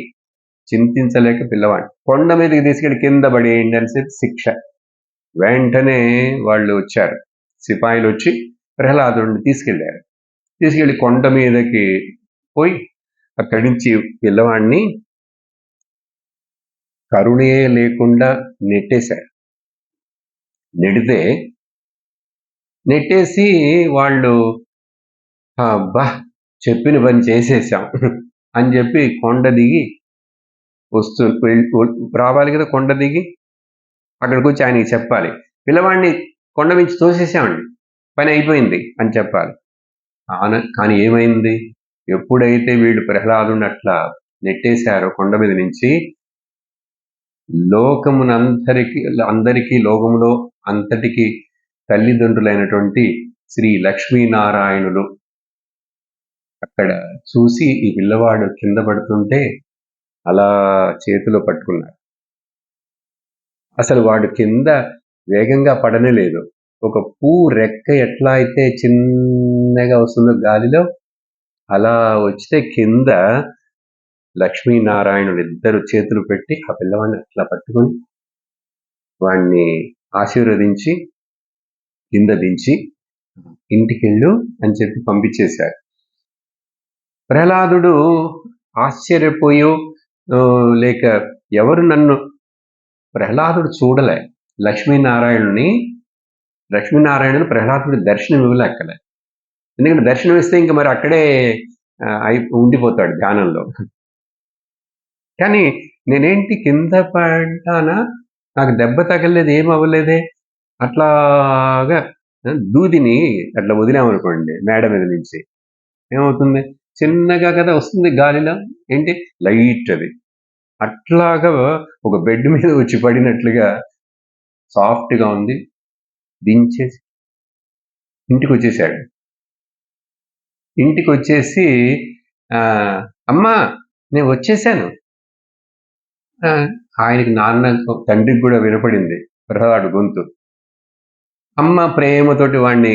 A: చింతించలేక పిల్లవాడు కొండ మీదకి తీసుకెళ్ళి కింద పడేయండి అని శిక్ష. వెంటనే వాళ్ళు వచ్చారు, సిపాయిలు వచ్చి ప్రహ్లాదుడిని తీసుకెళ్ళి కొండ మీదకి పోయి అక్కడి నుంచి పిల్లవాడిని కరుణే లేకుండా నెట్టేశారు. నెట్టేసి వాళ్ళు, అబ్బా చెప్పిన పని చేసేసాం అని చెప్పి కొండ దిగి రావాలి కదా, కొండ దిగి అక్కడికి వచ్చి ఆయనకి చెప్పాలి, పిల్లవాడిని కొండ నుంచి తోసేసామండి, పని అయిపోయింది అని చెప్పాలి. కానీ ఏమైంది, ఎప్పుడైతే వీళ్ళు ప్రహ్లాదుని అట్లా నెట్టేశారో కొండ మీద నుంచి, అందరికీ లోకములో అంతటికి తల్లిదండ్రులైనటువంటి శ్రీ లక్ష్మీనారాయణులు అక్కడ చూసి ఈ పిల్లవాడు కింద పడుతుంటే అలా చేతిలో పట్టుకున్నారు. అసలు వాడు కింద వేగంగా పడనే లేదు. ఒక పువ్వు రెక్క ఎట్లా అయితే చిన్నగా వస్తుందో గాలిలో, అలా వచ్చితే కింద లక్ష్మీనారాయణులు ఇద్దరు చేతులు పెట్టి ఆ పిల్లవాడిని అట్లా పట్టుకొని వాడిని ఆశీర్వదించి కింద దించి ఇంటికెళ్ళు అని చెప్పి పంపించేశారు. ప్రహ్లాదుడు ఆశ్చర్యపోయో లేక ఎవరు నన్ను ప్రహ్లాదుడు చూడలే లక్ష్మీనారాయణులు ప్రహ్లాదుడి దర్శనం ఇవ్వలేకలే. ఎందుకంటే దర్శనం ఇస్తే ఇంక మరి అక్కడే ఉండిపోతాడు ధ్యానంలో. కానీ నేనేంటి కింద పడ్డానా, నాకు దెబ్బ తగలేదు, ఏం అవ్వలేదే. అట్లాగా దూదిని అట్లా వదిలామనుకోండి మేడ మీద నుంచి, ఏమవుతుంది, చిన్నగా కదా వస్తుంది గాలిలో, ఏంటి లైట్ అది. అట్లాగా ఒక బెడ్ మీద వచ్చి పడినట్లుగా సాఫ్ట్గా ఉంది. దించేసి ఇంటికి వచ్చేసాడు. ఇంటికి వచ్చేసి అమ్మా నేను వచ్చేసాను. ఆయనకి తండ్రికి కూడా వినపడింది ప్రహ్లాడు గొంతు. అమ్మ ప్రేమతోటి వాడిని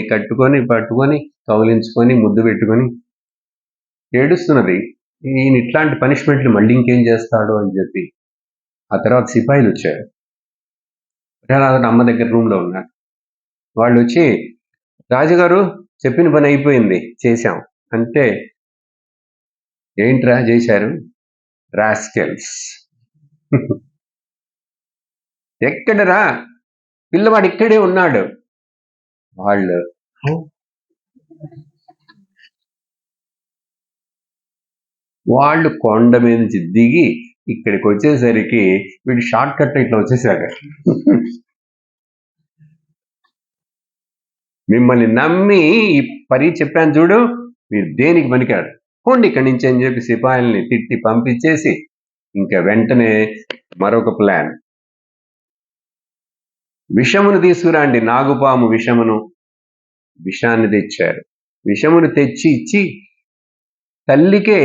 A: పట్టుకొని కౌలించుకొని ముద్దు పెట్టుకొని ఏడుస్తున్నది. ఈయన ఇట్లాంటి పనిష్మెంట్లు మళ్ళీ ఇంకేం చేస్తాడు అని చెప్పి. ఆ తర్వాత సిపాయిలు వచ్చారు. ప్రహ్లాదుడు అమ్మ దగ్గర రూమ్లో ఉన్నారు. వాళ్ళు వచ్చి, రాజుగారు చెప్పిన పని అయిపోయింది, చేశాం అంటే, ఏంట్రా చేశారు, రాస్కెల్స్. ఎక్కడరా, పిల్లవాడు ఇక్కడే ఉన్నాడు. వాళ్ళు కొండ మీద నుంచి దిగి ఇక్కడికి వచ్చేసరికి వీడు షార్ట్ కట్ ఇట్లా వచ్చేసాడు. మిమ్మల్ని నమ్మి ఈ పని చెప్పాను చూడు, మీరు దేనికి పనికాడు, పోండి ఇక్కడి నుంచి అని చెప్పి సిపాయిల్ని తిట్టి పంపించేసి ఇంకా వెంటనే మరొక ప్లాన్, విషమును తీసుకురండి, నాగుపాము విషాన్ని తెచ్చారు. విషమును తెచ్చి ఇచ్చి తల్లికే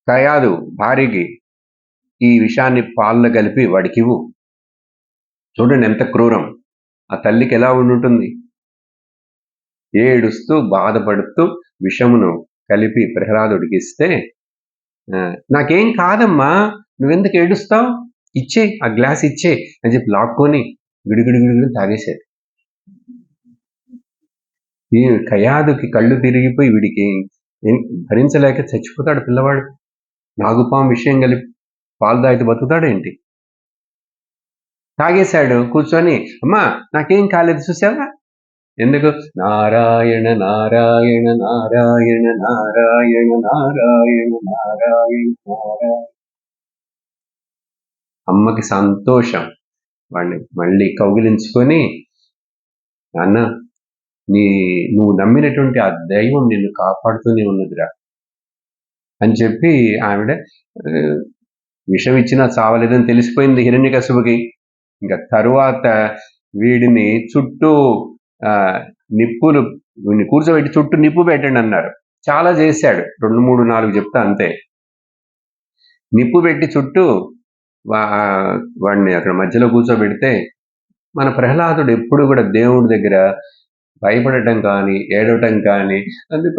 A: కయాదు భార్యకి ఈ విషాన్ని పాల్లో కలిపి వాడికివ్వు. చూడండి ఎంత క్రూరం. ఆ తల్లికి ఎలా ఉండుంటుంది, ఏడుస్తూ బాధపడుతూ విషమును కలిపి ప్రహ్లాదుడికి ఇస్తే, నాకేం కాదమ్మా, నువ్వెందుకు ఏడుస్తావు, ఇచ్చే ఆ గ్లాస్ ఇచ్చే అని చెప్పి లాక్కొని గిడిగిడి తాగేశాడు. ఈ కయాదుకి కళ్ళు తిరిగిపోయి వీడికి భరించలేక చచ్చిపోతాడు పిల్లవాడు. నాగుపాము విషయం కలిపి పాలు తాగితే బతుకుతాడేంటి. తాగేశాడు కూర్చొని, అమ్మా నాకేం కాలేదు చూసావా, ఎందుకు, నారాయణ నారాయణ నారాయణ నారాయణ నారాయణ నారాయణ నారాయణ. అమ్మకి సంతోషం. వాడిని మళ్ళీ కౌగిలించుకొని, నాన్న నువ్వు నమ్మినటువంటి ఆ దైవం నిన్ను కాపాడుతూనే ఉన్నదిరా అని చెప్పి ఆవిడ విషం ఇచ్చినా చావలేదని తెలిసిపోయింది హిరణ్యకశిపుకి. ఇంకా తరువాత వీడిని చుట్టూ నిప్పులు కూర్చోబెట్టి చుట్టూ నిప్పు పెట్టండి అన్నారు. చాలా చేశాడు, 2, 3, 4 చెప్తా అంతే. నిప్పు పెట్టి చుట్టూ వాడిని అక్కడ మధ్యలో కూర్చోబెడితే, మన ప్రహ్లాదుడు ఎప్పుడు కూడా దేవుడి దగ్గర భయపడటం కానీ ఏడవటం కానీ, నన్ను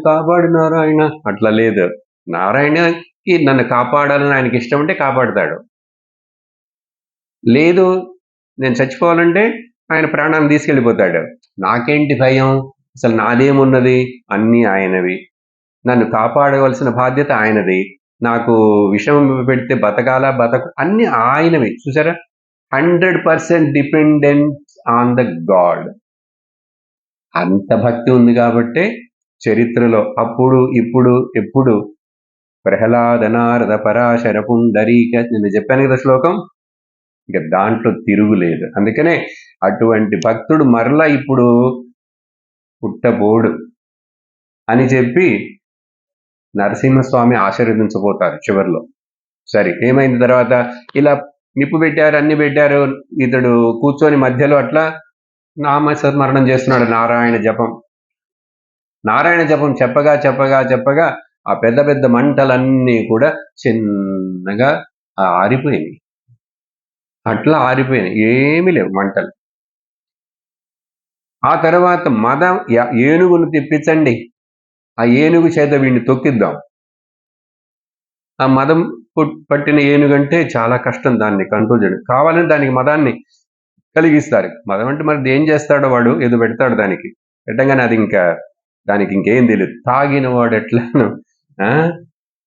A: కాపాడు నారాయణ అట్లా లేదు. నారాయణకి నన్ను కాపాడాలని ఆయనకి ఇష్టం ఉంటే కాపాడుతాడు, లేదు నేను చచ్చిపోవాలంటే ఆయన ప్రాణాన్ని తీసుకెళ్ళిపోతాడు. నాకేంటి భయం, అసలు నాదేమున్నది, అన్నీ ఆయనవి, నన్ను కాపాడవలసిన బాధ్యత ఆయనది, నాకు విషం పెడితే అన్ని ఆయనవి. చూసారా, 100% డిపెండెంట్ ఆన్ ద గాడ్. అంత భక్తి ఉంది కాబట్టే చరిత్రలో అప్పుడు ఇప్పుడు ఎప్పుడు ప్రహ్లాద నారద పరాశర పుండరీక, నేను చెప్పాను కదా శ్లోకం, ఇక దాంట్లో తిరుగులేదు. అందుకనే అటువంటి భక్తుడు మరలా ఇప్పుడు పుట్టబోడు అని చెప్పి నరసింహస్వామి ఆశీర్వదించబోతారు చివరిలో. సరే, ఏమైంది తర్వాత? ఇలా నిప్పు పెట్టారు, అన్ని పెట్టారు, ఇతడు కూర్చొని మధ్యలో అట్లా నామస్మరణం చేస్తున్నాడు. నారాయణ జపం చెప్పగా చెప్పగా చెప్పగా ఆ పెద్ద పెద్ద మంటలన్నీ కూడా చిన్నగా ఆరిపోయినాయి. అట్లా ఆరిపోయినాయి, ఏమీ లేవు మంటలు. ఆ తర్వాత ఏనుగును తెప్పించండి, ఆ ఏనుగు చేత వీడిని తొక్కిద్దాం. ఆ మదం పట్టిన ఏనుగంటే చాలా కష్టం దాన్ని కంట్రోల్ చేయడం. కావాలని దానికి మదాన్ని కలిగిస్తారు. మదం అంటే మరి ఏం చేస్తాడో వాడు, ఏదో పెడతాడు దానికి, పెట్టగానే అది ఇంకా దానికి ఇంకేం తెలియదు. తాగిన వాడు ఎట్లాను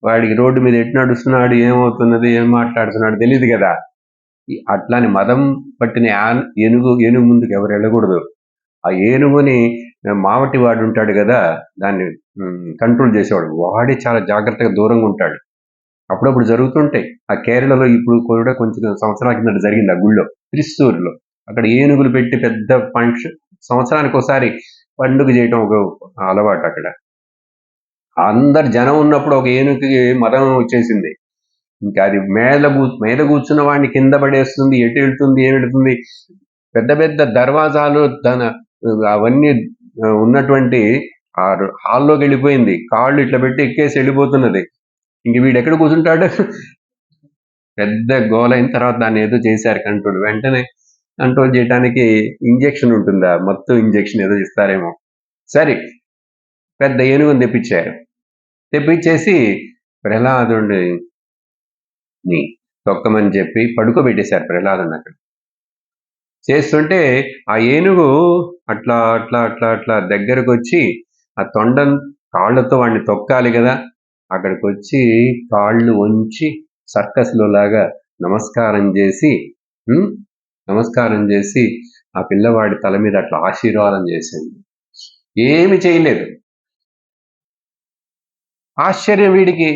A: వాడికి రోడ్డు మీద ఎటు నడుస్తున్నాడు, ఏమవుతున్నది, ఏం మాట్లాడుతున్నాడు తెలియదు కదా. అట్లాని మదం పట్టిన ఏనుగు ముందుకు ఎవరు వెళ్ళకూడదు. ఆ ఏనుగుని మావటి వాడు ఉంటాడు కదా, దాన్ని కంట్రోల్ చేసేవాడు, వాడే చాలా జాగ్రత్తగా దూరంగా ఉంటాడు. అప్పుడప్పుడు జరుగుతుంటాయి. ఆ కేరళలో ఇప్పుడు కూడా కొంచెం సంవత్సరాల కింద జరిగింది. ఆ గుళ్ళో త్రిస్తూరులో అక్కడ ఏనుగులు పెట్టి పెద్ద ఫంక్షన్, సంవత్సరానికి ఒకసారి పండుగ చేయటం ఒక అలవాటు అక్కడ. అందరు జనం ఉన్నప్పుడు ఒక ఏనుగుకి మదం వచ్చేసింది. ఇంకా అది మీద కూర్చున్న వాడిని కింద పడేస్తుంది, ఎటు వెళ్తుంది, ఏమి వెళ్తుంది. పెద్ద పెద్ద దర్వాజాలు అవన్నీ ఉన్నటువంటి ఆ హాల్లోకి వెళ్ళిపోయింది. కాళ్ళు ఇట్లా పెట్టి ఎక్కేసి వెళ్ళిపోతున్నది. ఇంక వీడు ఎక్కడ కూర్చుంటాడు? పెద్ద గోల అయిన తర్వాత దాన్ని ఏదో చేశారు కంట్రోల్. వెంటనే కంట్రోల్ చేయడానికి ఇంజెక్షన్ ఉంటుందా, మొత్తం ఇంజెక్షన్ ఏదో ఇస్తారేమో. సరే, పెద్ద ఏనుగుని తెప్పించేసి ప్రహ్లాదుడిని తొక్కమని చెప్పి పడుకోబెట్టేశారు ప్రహ్లాదుని అక్కడ. చేస్తుంటే ఆ ఏనుగు అట్లా అట్లా అట్లా అట్లా దగ్గరకు వచ్చి ఆ కాళ్ళతో వాడిని తొక్కాలి కదా, అక్కడికి వచ్చి కాళ్ళు వంచి సర్కస్లో లాగా నమస్కారం చేసి ఆ పిల్లవాడి తల మీద అట్లా ఆశీర్వాదం చేసింది. ఏమి చేయలేదు. ఆశ్చర్యం వీడికి.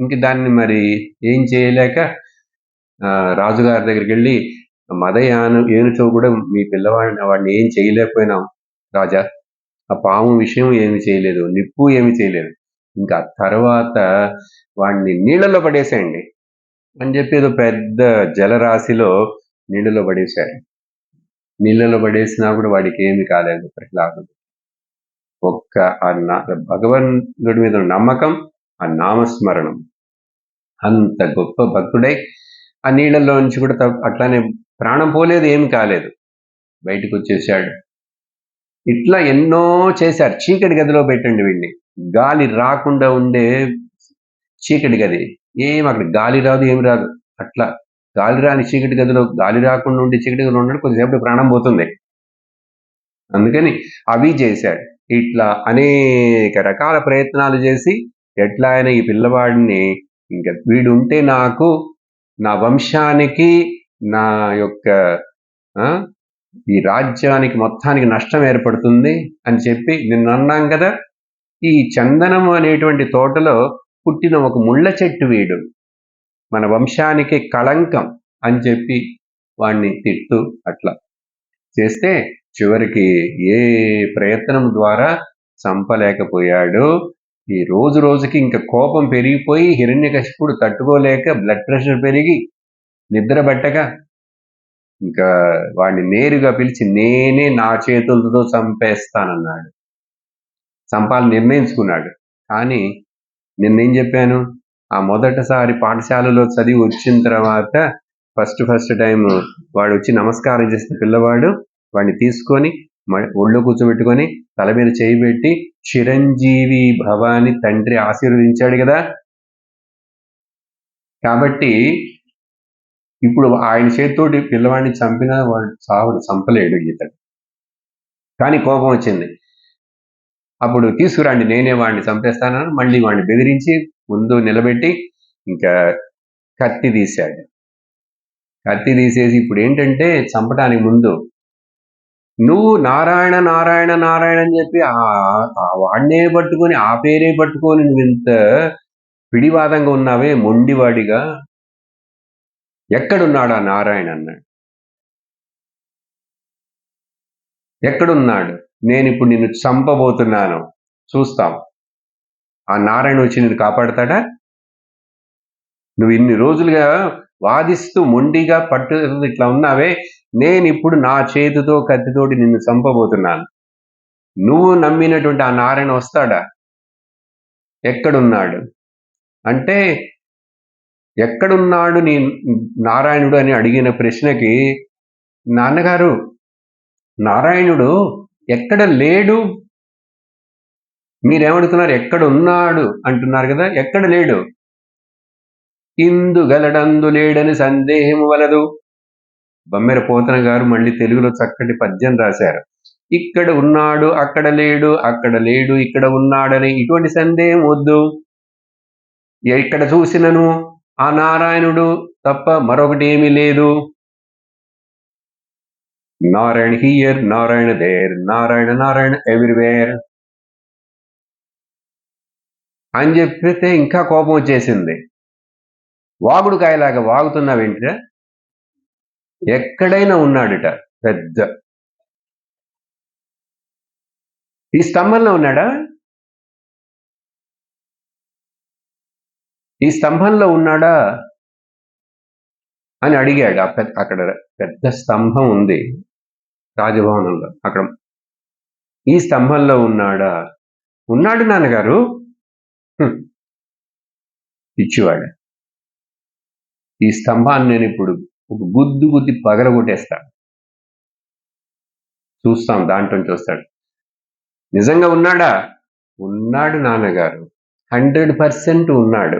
A: ఇంక దాన్ని మరి ఏం చేయలేక రాజుగారి దగ్గరికి వెళ్ళి, ఏనుచో కూడా మీ వాడిని ఏం చేయలేకపోయినాం రాజా, ఆ పాము విషయం ఏమి చేయలేదు, నిప్పు ఏమి చేయలేదు, ఇంకా తర్వాత వాడిని నీళ్ళలో పడేసేయండి అని చెప్పి ఏదో పెద్ద జలరాశిలో నీళ్ళలో పడేశారు. నీళ్ళలో పడేసినా కూడా వాడికి ఏమి కాలేదు ప్రహ్లాదుడు. ఒక్క భగవంతుడి మీద నమ్మకం, ఆ నామస్మరణం, అంత గొప్ప భక్తుడై ఆ నీళ్ళల్లో నుంచి కూడా అట్లానే ప్రాణం పోలేదు, ఏమి కాలేదు, బయటకు వచ్చేసాడు. ఇట్లా ఎన్నో చేశారు. చీకటి గదిలో పెట్టండి వీడిని, గాలి రాకుండా ఉండే చీకటి గది, అక్కడ గాలి రాదు, ఏమి రాదు. అట్లా గాలి రాని చీకటి గదిలో, గాలి రాకుండా ఉండే చీకటి గదిలో ఉండడం కొద్దిసేపు ప్రాణం పోతుంది. అందుకని అవి చేశాడు. ఇట్లా అనేక రకాల ప్రయత్నాలు చేసి ఎట్లా అయినా ఈ పిల్లవాడిని, ఇంకా వీడుంటే నాకు, నా వంశానికి, నా యొక్క ఈ రాజ్యానికి మొత్తానికి నష్టం ఏర్పడుతుంది అని చెప్పి, నిన్న అన్నాం కదా, ఈ చందనం అనేటువంటి తోటలో పుట్టిన ఒక ముళ్ళ చెట్టు వీడు, మన వంశానికి కళంకం అని చెప్పి వాణ్ణి తిట్టు అట్లా చేస్తే చివరికి ఏ ప్రయత్నం ద్వారా చంపలేకపోయాడు. ఈ రోజు రోజుకి ఇంకా కోపం పెరిగిపోయి హిరణ్యకశిపుడు తట్టుకోలేక బ్లడ్ ప్రెషర్ పెరిగి నిద్ర పట్టక ఇంకా వాడిని నేరుగా పిలిచి నేనే నా చేతులతో చంపేస్తానన్నాడు. చంపాలని నిర్ణయించుకున్నాడు. కానీ నిన్నేం చెప్పాను, ఆ మొదటిసారి పాఠశాలలో చదివి వచ్చిన తర్వాత ఫస్ట్ టైం వాడు వచ్చి నమస్కారం చేసిన పిల్లవాడు వాడిని తీసుకొని ఒళ్ళో కూర్చోబెట్టుకొని తల మీద చేయి పెట్టి చిరంజీవి భవాని తండ్రి ఆశీర్వదించాడు కదా. కాబట్టి ఇప్పుడు ఆయన చేతితోటి పిల్లవాడిని చంపినా వాడు చంపలేడు ఇతడు. కానీ కోపం వచ్చింది. అప్పుడు తీసుకురండి, నేనే వాడిని చంపేస్తానని మళ్ళీ వాడిని బెదిరించి ముందు నిలబెట్టి ఇంకా కత్తి తీశాడు. కత్తి తీసేసి ఇప్పుడు ఏంటంటే చంపడానికి ముందు నువ్వు నారాయణ నారాయణ నారాయణ అని చెప్పి వాడినే పట్టుకొని, ఆ పేరే పట్టుకొని నువ్వు ఇంత పిడివాదంగా ఉన్నావే మొండివాడిగా, ఎక్కడున్నాడు ఆ నారాయణ అన్నాడు. ఎక్కడున్నాడు? నేను ఇప్పుడు నిన్ను చంపబోతున్నాను, చూస్తాం. ఆ నారాయణ వచ్చి నిన్ను కాపాడతాడా? నువ్వు ఇన్ని రోజులుగా వాదిస్తూ మొండిగా పట్టు ఇట్లా ఉన్నావే, నేను ఇప్పుడు నా చేతితో కత్తితోటి నిన్ను చంపబోతున్నాను. నువ్వు నమ్మినటువంటి ఆ నారాయణ వస్తాడా? ఎక్కడున్నాడు అంటే, ఎక్కడున్నాడు నీ నారాయణుడు అని అడిగిన ప్రశ్నకి, నాన్నగారు నారాయణుడు ఎక్కడ లేడు, మీరేమడుతున్నారు? ఎక్కడ ఉన్నాడు అంటున్నారు కదా, ఎక్కడ లేడు. ఇందు గలడందు లేడని సందేహము వలదు. బమ్మెర పోతన గారు మళ్ళీ తెలుగులో చక్కటి పద్యం రాశారు. ఇక్కడ ఉన్నాడు, అక్కడ లేడు, అక్కడ లేడు, ఇక్కడ ఉన్నాడని ఇటువంటి సందేహం వద్దు. ఎక్కడ చూసినను ఆ నారాయణుడు తప్ప మరొకటి ఏమీ లేదు. Narayana here, Narayana there, Narayana Narayana everywhere అని చెప్పితే ఇంకా కోపం వచ్చేసింది. వాగుడు కాయలాగా వాగుతున్నావేంటిరా? ఎక్కడైనా ఉన్నాడుట. పెద్ద ఈ స్తంభంలో ఉన్నాడా? ఈ స్తంభంలో ఉన్నాడా అని అడిగాడు. అక్కడ పెద్ద స్తంభం ఉంది రాజభవనంలో. అక్కడ ఈ స్తంభంలో ఉన్నాడా? ఉన్నాడు నాన్నగారు. పిచ్చివాడు. ఈ స్తంభాన్ని నేను ఇప్పుడు ఒక గుద్ది పగలగొట్టేస్తాను. చూస్తాం, దాంట్లో చూస్తాడు. నిజంగా ఉన్నాడా? ఉన్నాడు నాన్నగారు, 100% ఉన్నాడు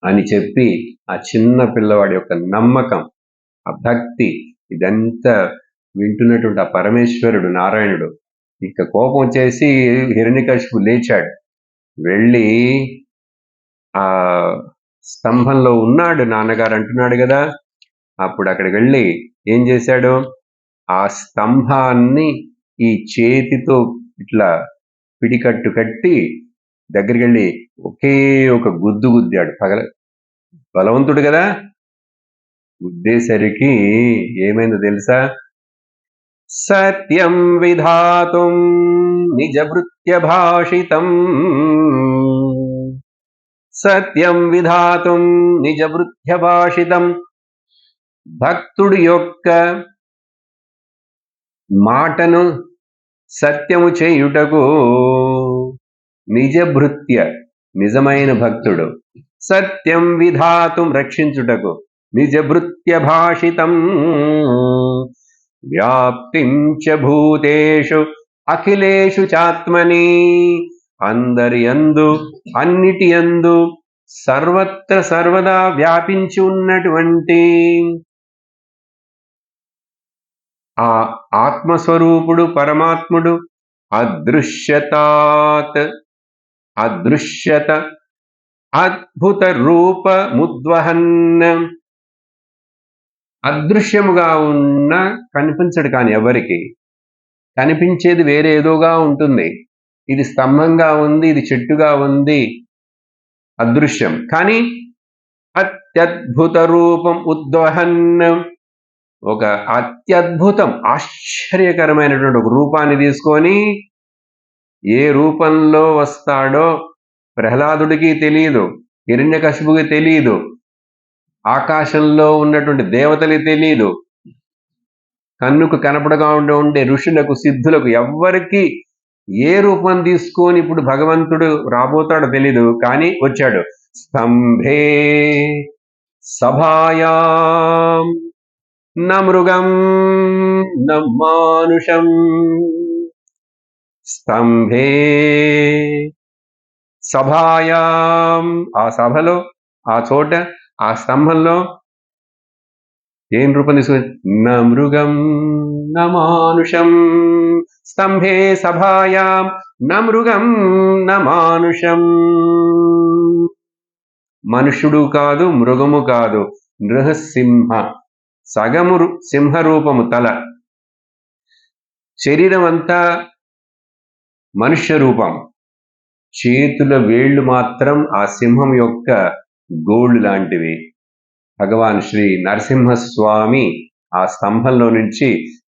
A: అని చెప్పి ఆ చిన్న పిల్లవాడి యొక్క నమ్మకం, ఆ భక్తి, ఇదంతా వింటున్నటువంటి ఆ పరమేశ్వరుడు నారాయణుడు ఇక కోపం వచ్చేసి హిరణ్యకశిపు లేచాడు. వెళ్ళి ఆ స్తంభంలో ఉన్నాడు నాన్నగారు అంటున్నాడు కదా, అప్పుడు అక్కడికి వెళ్ళి ఏం చేశాడు? ఆ స్తంభాన్ని ఈ చేతితో ఇట్లా పిడికట్టు కట్టి దగ్గరికి వెళ్ళి ఒకే ఒక గుద్దాడు. బలవంతుడు కదా, గుద్దేసరికి ఏమైందో తెలుసా? సత్యం విధాతుం నిజభృత్య భాషితం, సత్యం విధాతుం నిజభృత్య భాషితం. భక్తుడి యొక్క మాటను సత్యము చేయుటకు నిజభృత్య, నిజమైన భక్తుడు, సత్యం విధాతుం రక్షించుటకు నిజభృత్య భాషితం, వ్యాప్తిం చ భూతేషు అఖిలేషు చాత్మని, అందరి యందు, అన్నిటి యందు, సర్వత్ర సర్వదా వ్యాపించి ఉన్నటువంటి ఆ ఆత్మస్వరూపుడు పరమాత్ముడు అదృశ్యతాత్, అదృశ్యత అద్భుత రూప ముద్వహన్, అదృశ్యముగా ఉన్న కనిపించడు. కానీ ఎవరికి కనిపించేది వేరే ఏదోగా ఉంటుంది. ఇది స్తంభంగా ఉంది, ఇది చెట్టుగా ఉంది, అదృశ్యం. కానీ అత్యద్భుత రూపం ఉద్వహన్, ఒక అత్యద్భుతం ఆశ్చర్యకరమైనటువంటి ఒక రూపాన్ని తీసుకొని, ఏ రూపంలో వస్తాడో ప్రహ్లాదుడికి తెలియదు, హిరణ్యకశిపుకి తెలియదు, ఆకాశంలో ఉన్నటువంటి దేవతలకి తెలియదు, కన్నుకు కనపడగా ఉండే ఋషులకు సిద్ధులకు ఎవ్వరికి ఏ రూపం తీసుకొని ఇప్పుడు భగవంతుడు రాబోతాడో తెలీదు. కానీ వచ్చాడు. స్తంభే సభాయాం న మృగం న మానుషం, స్తంభే సభాయాం, ఆ సభలో, ఆ చోట, ఆ స్తంభంలో ఏం రూపం తీసుకొని? న మృగం న మానుషం, స్తంభే సభాయాం న మృగం న మానుషం. మనుష్యుడు కాదు, మృగము కాదు, నృహసింహ, సగము సింహరూపము, తల, శరీరం అంతా మనుష్య రూపం, చేతుల వేళ్లు మాత్రం ఆ సింహం యొక్క గోళ్ళు లాంటివి. భగవాన్ శ్రీ నరసింహస్వామి ఆ స్తంభంలో నుంచి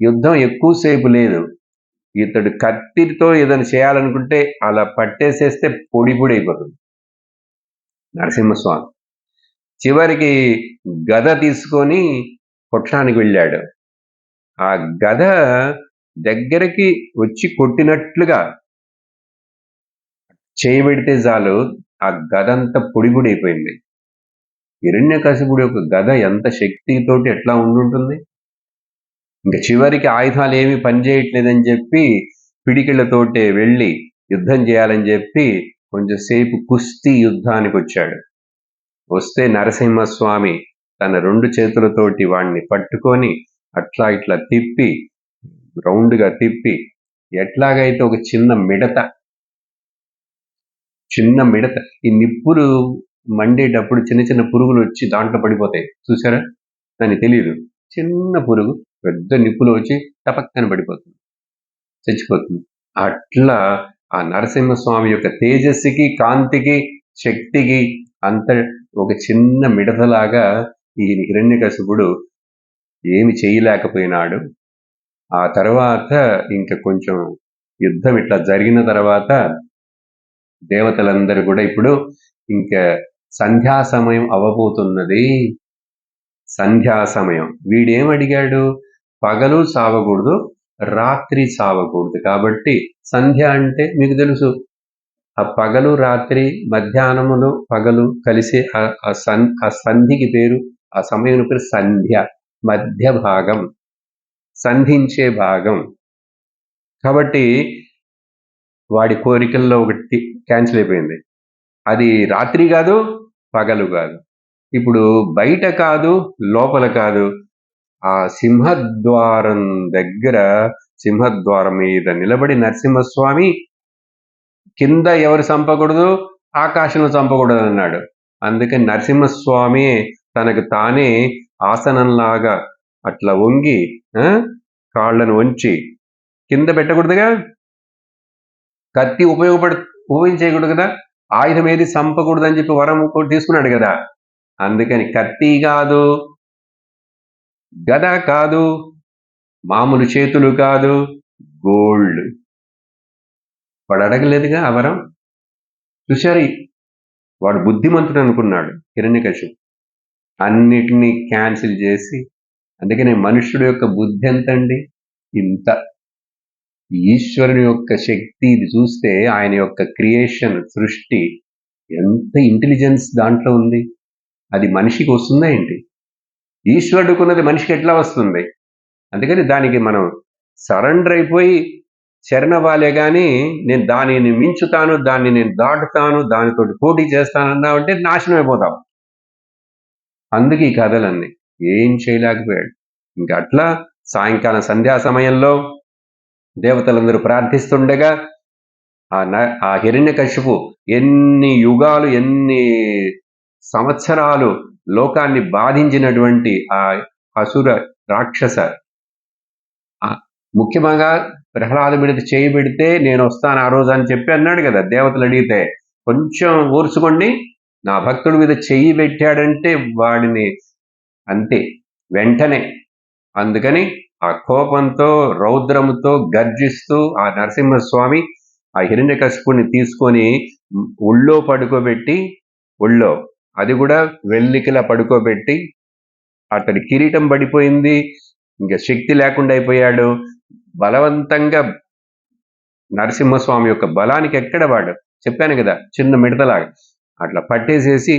A: యుద్ధం ఎక్కువసేపు లేదు. ఇతడు కత్తితో ఏదైనా చేయాలనుకుంటే అలా పట్టేసేస్తే పొడి పొడి అయిపోతుంది నరసింహస్వామి. చివరికి గద తీసుకొని కొట్టడానికి వెళ్ళాడు. ఆ గద దగ్గరికి వచ్చి కొట్టినట్లుగా చేయబెడితే చాలు ఆ గదంతా పొడి పొడి అయిపోయింది. హిరణ్యకశిపుడి యొక్క గద ఎంత శక్తితోటి ఎట్లా ఉండుంటుంది. ఇంకా చివరికి ఆయుధాలు ఏమి పనిచేయట్లేదని చెప్పి పిడికిళ్లతోటే వెళ్ళి యుద్ధం చేయాలని చెప్పి కొంచెం సేపు కుస్తీ యుద్ధానికి వచ్చాడు. వస్తే నరసింహస్వామి తన 2 చేతులతోటి వాణ్ణి పట్టుకొని అట్లా ఇట్లా తిప్పి రౌండ్గా తిప్పి ఎట్లాగైతే ఒక చిన్న మిడత ఈ నిప్పులు మండేటప్పుడు చిన్న చిన్న పురుగులు వచ్చి దాంట్లో పడిపోతాయి చూసారా, దానికి తెలియదు. చిన్న పురుగు పెద్ద నిప్పులు వచ్చి టపక్కన పడిపోతుంది, చచ్చిపోతుంది. అట్లా ఆ నరసింహస్వామి యొక్క తేజస్సుకి కాంతికి శక్తికి అంత ఒక చిన్న మిడతలాగా ఈ హిరణ్యకశిపుడు ఏమి చేయలేకపోయినాడు. ఆ తర్వాత ఇంకా కొంచెం యుద్ధం ఇట్లా జరిగిన తర్వాత దేవతలందరూ కూడా ఇప్పుడు ఇంకా సంధ్యా సమయం అవ్వబోతున్నది. సంధ్యా సమయం. వీడేమడిగాడు? పగలు సావకూడదు, రాత్రి సావకూడదు. కాబట్టి సంధ్య అంటే మీకు తెలుసు, ఆ పగలు రాత్రి మధ్యాహ్నములు పగలు కలిసే ఆ సంధికి పేరు, ఆ సమయం పేరు సంధ్య. మధ్య భాగం, సంధించే భాగం. కాబట్టి వాడి కోరికల్లో ఒకటి క్యాన్సిల్ అయిపోయింది. అది రాత్రి కాదు, పగలు కాదు. ఇప్పుడు బయట కాదు, లోపల కాదు, ఆ సింహద్వారం దగ్గర, సింహద్వారం మీద నిలబడి నరసింహస్వామి కింద ఎవరు చంపకూడదు, ఆకాశంలో చంపకూడదు అన్నాడు. అందుకని నరసింహస్వామి తనకు తానే ఆసనంలాగా అట్లా వంగి కాళ్ళను వంచి కింద పెట్టకూడదుగా, కత్తి ఉపయోగించేయకూడదు కదా, ఆయుధం ఏది చంపకూడదు అని చెప్పి వరం తీసుకున్నాడు కదా. అందుకని కత్తి కాదు, గద కాదు, మామూలు చేతులు కాదు, గోల్డ్. వాడు అడగలేదుగా ఆ వరం. చూశారు, వాడు బుద్ధిమంతుడు అనుకున్నాడు హిరణ్యకశిపుడు. అన్నిటినీ క్యాన్సిల్ చేసి, అందుకనే మనుష్యుడు యొక్క బుద్ధి ఎంతండి? ఇంత. ఈశ్వరుని యొక్క శక్తి ఇది చూస్తే, ఆయన యొక్క క్రియేషన్, సృష్టి, ఎంత ఇంటెలిజెన్స్ దాంట్లో ఉంది. అది మనిషికి వస్తుందా ఏంటి? ఈశ్వరుడుకున్నది మనిషికి ఎట్లా వస్తుంది? అందుకని దానికి మనం సరెండర్ అయిపోయి శరణవాలే కానీ, నేను దానిని మించుతాను, దాన్ని నేను దాటుతాను, దానితోటి పోటీ చేస్తానన్నా అంటే నాశనం అయిపోతాం. అందుకే ఈ కథలన్నీ. ఏం చేయలేకపోయాడు. ఇంకా అట్లా సాయంకాలం సంధ్యా సమయంలో దేవతలందరూ ప్రార్థిస్తుండగా ఆ హిరణ్యకశిపు ఎన్ని యుగాలు, ఎన్ని సంవత్సరాలు లోకాన్ని బాధించినటువంటి ఆ అసుర రాక్షస, ముఖ్యంగా ప్రహ్లాద మీద చేయబెడితే నేను వస్తాను ఆ రోజు అని చెప్పి అన్నాడు కదా. దేవతలు అడిగితే కొంచెం ఓర్చుకోండి, నా భక్తుడి మీద చెయ్యి పెట్టాడంటే వాడిని అంతే వెంటనే. అందుకని ఆ కోపంతో రౌద్రముతో గర్జిస్తూ ఆ నరసింహస్వామి ఆ హిరణ్యకశిపుని తీసుకొని ఒళ్ళో పడుకోబెట్టి, ఒళ్ళో అది కూడా వెల్లికిలా పడుకోబెట్టి, అతడి కిరీటం పడిపోయింది, ఇంకా శక్తి లేకుండా అయిపోయాడు. బలవంతంగా నరసింహస్వామి యొక్క బలానికి ఎక్కడ వాడు, చెప్పాను కదా చిన్న మిడతలాగా, అట్లా పట్టేసేసి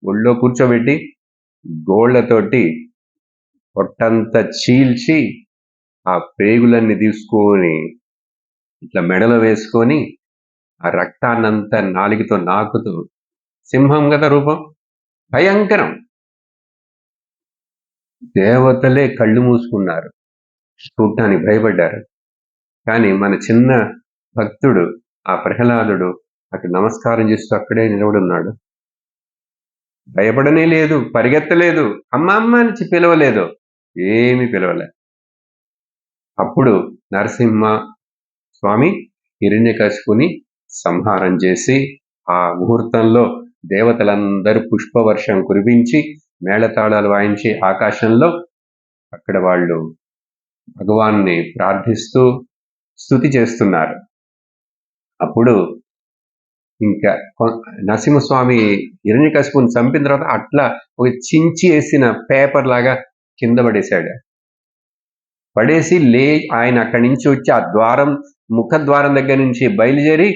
A: ఒళ్ళో కూర్చోబెట్టి గోళ్లతోటి పొట్టంతా చీల్చి ఆ పేగులన్నీ తీసుకొని ఇట్లా మెడలో వేసుకొని ఆ రక్తాన్నంతా నాలికతో నాకుతూ, సింహం కదా రూపం, భయంకరం. దేవతలే కళ్ళు మూసుకున్నారు, చూడటానికి భయపడ్డారు. కానీ మన చిన్న భక్తుడు ఆ ప్రహ్లాదుడు అక్కడ నమస్కారం చేస్తూ అక్కడే నిలబడున్నాడు. భయపడనే లేదు, పరిగెత్తలేదు, అమ్మ అమ్మ అని పిలవలేదు, ఏమి పిలవలే. అప్పుడు నరసింహ స్వామి హిరణ్యకశిపుని సంహారం చేసి ఆ ముహూర్తంలో దేవతలందరూ పుష్పవర్షం కురిపించి మేళతాళాలు వాయించి ఆకాశంలో అక్కడ వాళ్ళు భగవాన్ని ప్రార్థిస్తూ స్తుతి చేస్తున్నారు. అప్పుడు ఇంకా నరసింహస్వామి హిరణ్యకశిపుని చంపిన తర్వాత అట్లా ఒక చించి వేసిన పేపర్ లాగా కింద పడేశాడు. పడేసి ఆయన అక్కడి నుంచి వచ్చి ఆ ద్వారం, ముఖద్వారం దగ్గర నుంచి బయలుదేరి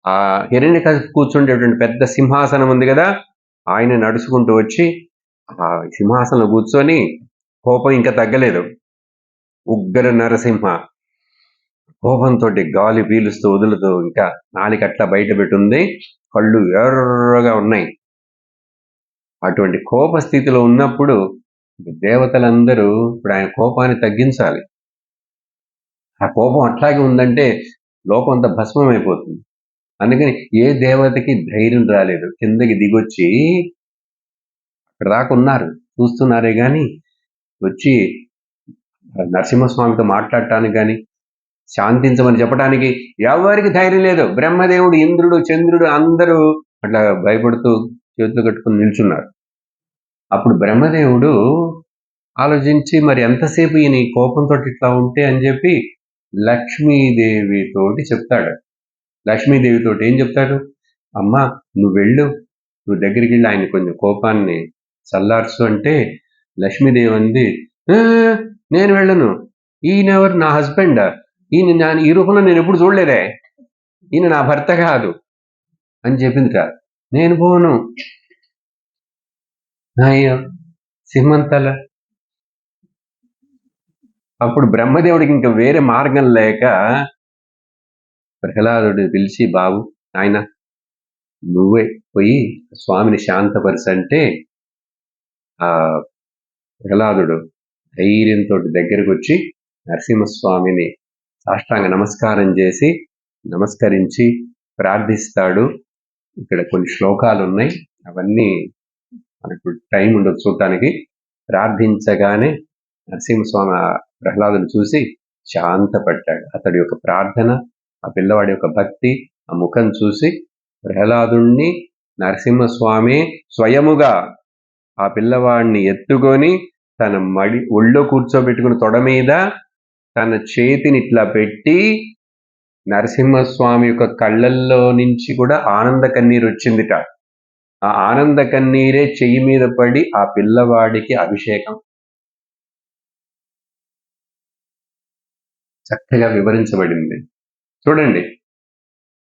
A: ఆ హిరణ్యకశిపు కూర్చుండేటువంటి పెద్ద సింహాసనం ఉంది కదా, ఆయన నడుచుకుంటూ వచ్చి ఆ సింహాసనంలో కూర్చొని, కోపం ఇంకా తగ్గలేదు, ఉగ్ర నరసింహ కోపంతో గాలి పీలుస్తూ వదులుతూ ఇంకా నాలికట్లా బయట పెట్టుంది, కళ్ళు ఎర్రగా ఉన్నాయి. అటువంటి కోప స్థితిలో ఉన్నప్పుడు దేవతలందరూ ఇప్పుడు ఆయన కోపాన్ని తగ్గించాలి. ఆ కోపం అట్లాగే ఉందంటే లోకం అంతా భస్మం అయిపోతుంది. అందుకని ఏ దేవతకి ధైర్యం రాలేదు, కిందకి దిగొచ్చి అక్కడ దాకా ఉన్నారు, చూస్తున్నారే గాని వచ్చి నరసింహస్వామితో మాట్లాడటానికి కానీ శాంతించమని చెప్పడానికి ఎవరికి ధైర్యం లేదు. బ్రహ్మదేవుడు, ఇంద్రుడు, చంద్రుడు అందరూ అట్లా భయపడుతూ చేతులు కట్టుకుని నిల్చున్నారు. అప్పుడు బ్రహ్మదేవుడు ఆలోచించి మరి ఎంతసేపు ఈయన కోపంతో ఇట్లా ఉంటే అని చెప్పి లక్ష్మీదేవితోటి చెప్తాడు. లక్ష్మీదేవితోటి ఏం చెప్తాడు? అమ్మా నువ్వు వెళ్ళు, నువ్వు దగ్గరికి వెళ్ళి ఆయన కొంచెం కోపాన్ని చల్లార్చు అంటే లక్ష్మీదేవి అంది, నేను వెళ్ళను, ఈయనెవరు, నా హస్బెండ్, ఈయన ఈ రూపంలో నేను ఎప్పుడు చూడలేదే, ఈయన నా భర్త కాదు అని చెప్పిందిట. నేను పోను, అయ్యో సింహంతల. అప్పుడు బ్రహ్మదేవుడికి ఇంకా వేరే మార్గం లేక ప్రహ్లాదుడిని పిలిచి, బాబు ఆయన నువ్వే పోయి స్వామిని శాంతపరచంటే ఆ ప్రహ్లాదుడు ధైర్యంతో దగ్గరకు వచ్చి నరసింహస్వామిని సాష్టాంగ నమస్కారం చేసి నమస్కరించి ప్రార్థిస్తాడు. ఇక్కడ కొన్ని శ్లోకాలు ఉన్నాయి, అవన్నీ మనకు టైం ఉండదు చూడటానికి. ప్రార్థించగానే నరసింహస్వామి ప్రహ్లాదుని చూసి శాంతపడ్డాడు. అతడి యొక్క ప్రార్థన, ఆ పిల్లవాడి యొక్క భక్తి, ఆ ముఖం చూసి ప్రహ్లాదుణ్ణి నరసింహస్వామి స్వయముగా ఆ పిల్లవాడిని ఎత్తుకొని తన ఒళ్ళో కూర్చోబెట్టుకుని తొడ మీద తన చేతిని ఇట్లా పెట్టి నరసింహస్వామి యొక్క కళ్ళల్లో నుంచి కూడా ఆనంద కన్నీరు వచ్చిందిట. ఆ ఆనంద కన్నీరే చెయ్యి మీద పడి ఆ పిల్లవాడికి అభిషేకం చక్కగా వివరించబడింది. చూడండి,